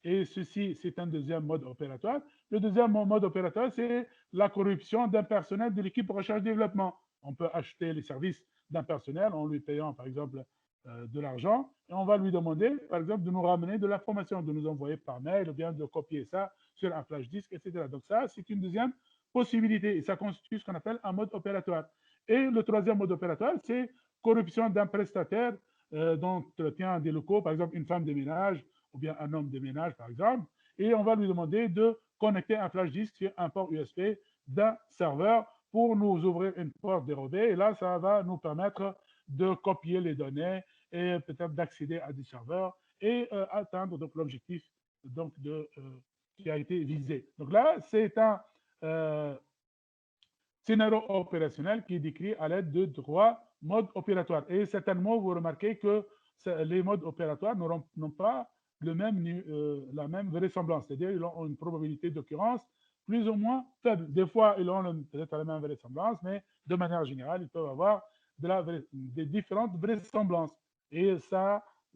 Et ceci, c'est un deuxième mode opératoire. Le deuxième mode opératoire, c'est la corruption d'un personnel de l'équipe recherche et développement. On peut acheter les services d'un personnel en lui payant, par exemple, de l'argent, et on va lui demander, par exemple, de nous ramener de l'information, de nous envoyer par mail, ou bien de copier ça sur un flash disk, etc. Donc ça, c'est une deuxième possibilité, et ça constitue ce qu'on appelle un mode opératoire. Et le troisième mode opératoire, c'est corruption d'un prestataire d'entretien des locaux, par exemple une femme de ménage, ou bien un homme de ménage, par exemple, et on va lui demander de connecter un flash disk sur un port USB d'un serveur pour nous ouvrir une porte dérobée. Et là, ça va nous permettre de copier les données et peut-être d'accéder à des serveurs et atteindre donc l'objectif donc qui a été visé. Donc là, c'est un scénario opérationnel qui est décrit à l'aide de trois modes opératoires. Et certainement, vous remarquez que les modes opératoires n'ont pas la même vraisemblance, c'est-à-dire qu'ils ont une probabilité d'occurrence plus ou moins faible. Des fois, ils ont peut-être la même vraisemblance, mais de manière générale, ils peuvent avoir des différentes vraisemblances. Et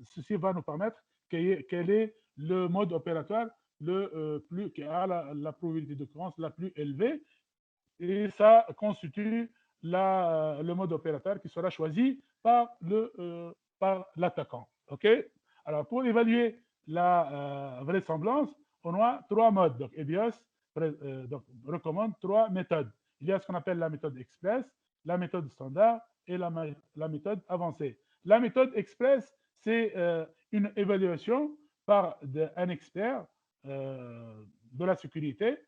ceci va nous permettre quel est le mode opératoire qui a la probabilité d'occurrence la plus élevée, et ça constitue le mode opérateur qui sera choisi par l'attaquant. OK? Alors, pour évaluer la vraisemblance, on a trois modes. Donc, EBIOS donc, recommande trois méthodes. Il y a ce qu'on appelle la méthode express, la méthode standard et la méthode avancée. La méthode express, c'est une évaluation par un expert de la sécurité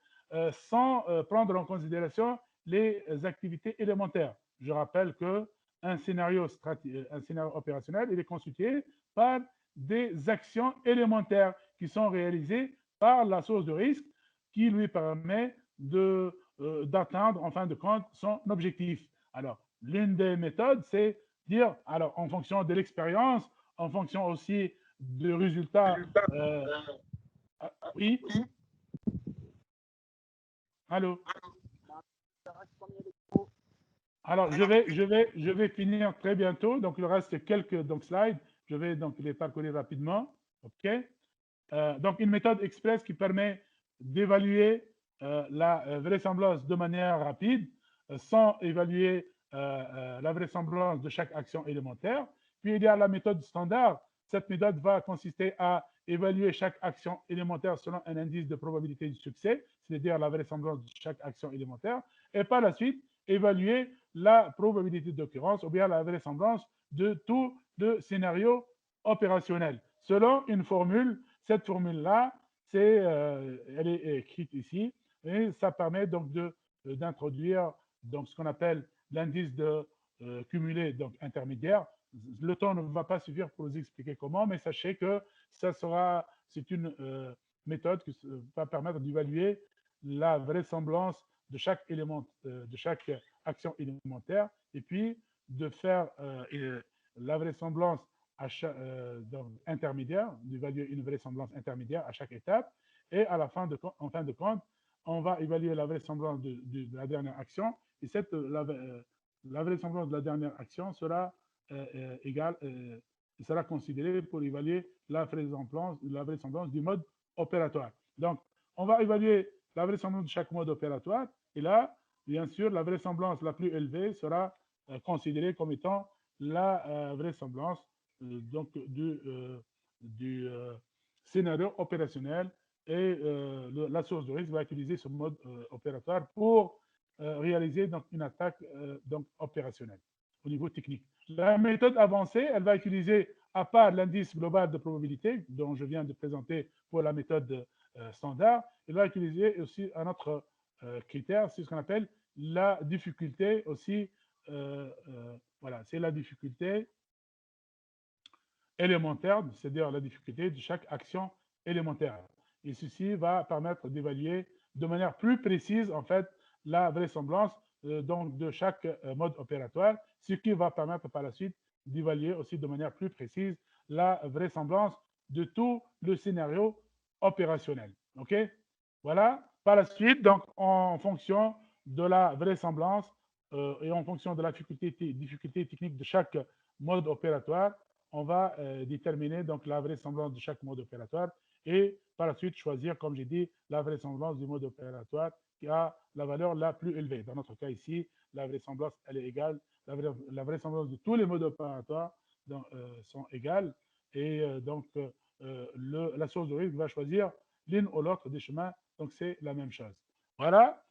sans prendre en considération les activités élémentaires. Je rappelle qu'un scénario, un scénario opérationnel, il est constitué par des actions élémentaires qui sont réalisées par la source de risque qui lui permet d'atteindre en fin de compte son objectif. Alors, l'une des méthodes, c'est dire, alors en fonction de l'expérience, en fonction aussi du résultat, oui, allô. Alors, je vais finir très bientôt. Donc, il reste quelques slides. Je vais donc les parcourir rapidement. OK? Donc, une méthode express qui permet d'évaluer la vraisemblance de manière rapide sans évaluer la vraisemblance de chaque action élémentaire. Puis, il y a la méthode standard. Cette méthode va consister à évaluer chaque action élémentaire selon un indice de probabilité de succès, c'est-à-dire la vraisemblance de chaque action élémentaire. Et par la suite, évaluer la probabilité d'occurrence ou bien la vraisemblance de tout le scénario opérationnel selon une formule. Cette formule-là, elle est écrite ici et ça permet donc d'introduire donc ce qu'on appelle l'indice de cumulé donc intermédiaire. Le temps ne va pas suffire pour vous expliquer comment, mais sachez que c'est une méthode qui va permettre d'évaluer la vraisemblance de chaque élément, de chaque action élémentaire, et puis de faire la vraisemblance intermédiaire, d'évaluer une vraisemblance intermédiaire à chaque étape, et en fin de compte, on va évaluer la vraisemblance de la dernière action, et la vraisemblance de la dernière action sera égale, sera considérée pour évaluer la vraisemblance du mode opératoire. Donc, on va évaluer la vraisemblance de chaque mode opératoire, et là, bien sûr, la vraisemblance la plus élevée sera considérée comme étant la vraisemblance donc du scénario opérationnel, et la source de risque va utiliser ce mode opératoire pour réaliser donc une attaque donc opérationnelle au niveau technique. La méthode avancée, elle va utiliser à part l'indice global de probabilité dont je viens de présenter pour la méthode standard, il va utiliser aussi un autre critère, c'est ce qu'on appelle la difficulté aussi. Voilà, c'est la difficulté élémentaire, c'est-à-dire la difficulté de chaque action élémentaire. Et ceci va permettre d'évaluer de manière plus précise, en fait, la vraisemblance donc, de chaque mode opératoire, ce qui va permettre par la suite d'évaluer aussi de manière plus précise la vraisemblance de tout le scénario opérationnel. OK? Voilà. Par la suite, donc, en fonction de la vraisemblance et en fonction de la difficulté technique de chaque mode opératoire, on va déterminer donc la vraisemblance de chaque mode opératoire et par la suite choisir, comme j'ai dit, la vraisemblance du mode opératoire qui a la valeur la plus élevée. Dans notre cas ici, la vraisemblance, elle est égale, la vraisemblance de tous les modes opératoires donc, sont égales et donc la source de risque va choisir l'une ou l'autre des chemins, donc c'est la même chose. Voilà.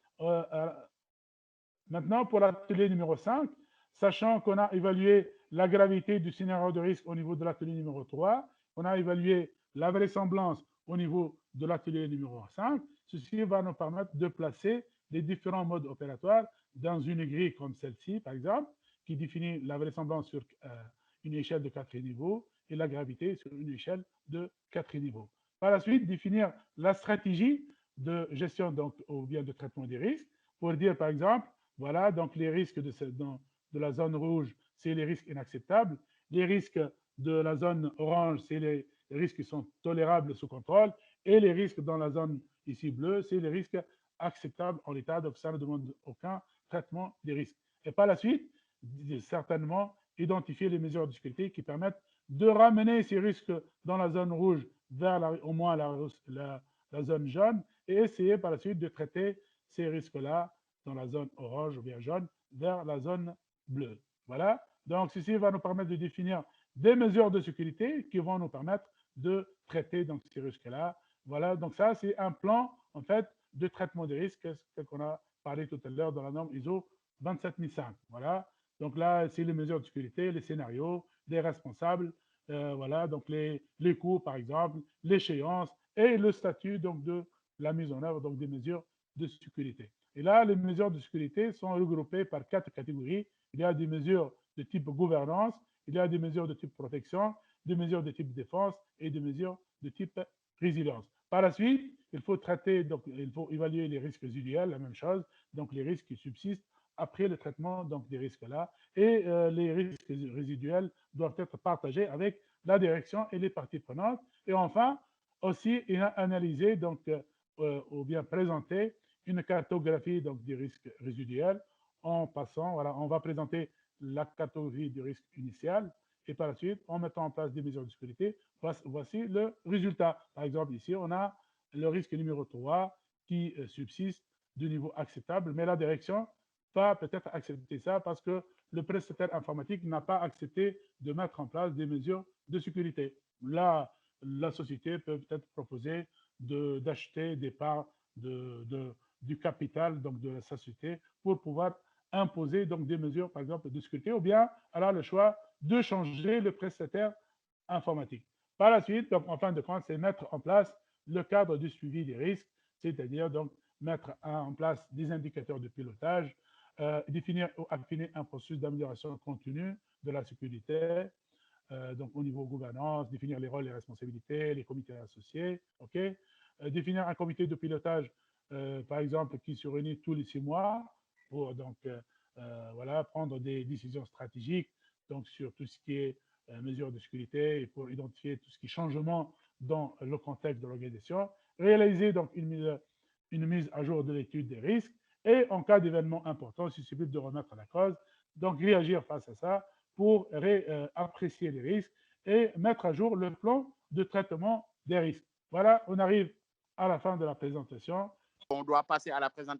Maintenant, pour l'atelier numéro 5, sachant qu'on a évalué la gravité du scénario de risque au niveau de l'atelier numéro 3, on a évalué la vraisemblance au niveau de l'atelier numéro 5, ceci va nous permettre de placer les différents modes opératoires dans une grille comme celle-ci, par exemple, qui définit la vraisemblance sur une échelle de 4 niveaux et la gravité sur une échelle de 4 niveaux. Par la suite, définir la stratégie de gestion donc, ou bien de traitement des risques pour dire, par exemple, voilà, donc les risques de la zone rouge, c'est les risques inacceptables. Les risques de la zone orange, c'est les risques qui sont tolérables sous contrôle. Et les risques dans la zone ici bleue, c'est les risques acceptables en l'état. Donc, ça ne demande aucun traitement des risques. Et par la suite, certainement, identifier les mesures de sécurité qui permettent de ramener ces risques dans la zone rouge vers au moins la zone jaune et essayer par la suite de traiter ces risques-là dans la zone orange ou bien jaune vers la zone bleue. Voilà. Donc, ceci va nous permettre de définir des mesures de sécurité qui vont nous permettre de traiter donc, ces risques-là. Voilà. Donc, ça, c'est un plan, en fait, de traitement des risques qu'on a parlé tout à l'heure dans la norme ISO 27005. Voilà. Donc là, c'est les mesures de sécurité, les scénarios, les responsables, voilà, donc les coûts, par exemple, l'échéance et le statut donc, de la mise en œuvre donc, des mesures de sécurité. Et là, les mesures de sécurité sont regroupées par 4 catégories. Il y a des mesures de type gouvernance, il y a des mesures de type protection, des mesures de type défense et des mesures de type résilience. Par la suite, il faut traiter, donc il faut évaluer les risques résiduels, la même chose, donc les risques qui subsistent après le traitement donc, des risques-là. Et les risques résiduels doivent être partagés avec la direction et les parties prenantes. Et enfin, aussi analyser donc, ou bien présenter une cartographie donc, des risques résiduels en passant, voilà, on va présenter la cartographie du risque initial et par la suite, en mettant en place des mesures de sécurité, voici le résultat. Par exemple, ici, on a le risque numéro 3 qui subsiste de niveau acceptable, mais la direction va peut-être accepter ça parce que le prestataire informatique n'a pas accepté de mettre en place des mesures de sécurité. Là, la société peut peut-être proposer d'acheter des parts du capital donc de la société pour pouvoir imposer donc des mesures, par exemple, de sécurité, ou bien elle a le choix de changer le prestataire informatique. Par la suite, donc, en fin de compte, c'est mettre en place le cadre du suivi des risques, c'est-à-dire donc mettre en place des indicateurs de pilotage, définir ou affiner un processus d'amélioration continue de la sécurité, donc au niveau gouvernance, définir les rôles et responsabilités, les comités associés, ok, définir un comité de pilotage, par exemple, qui se réunit tous les 6 mois pour donc voilà, prendre des décisions stratégiques donc sur tout ce qui est mesures de sécurité et pour identifier tout ce qui est changement dans le contexte de l'organisation, réaliser donc une mise à jour de l'étude des risques et en cas d'événement important susceptible de remettre la cause, donc réagir face à ça pour apprécier les risques et mettre à jour le plan de traitement des risques. Voilà, on arrive à la fin de la présentation. On doit passer à la présentation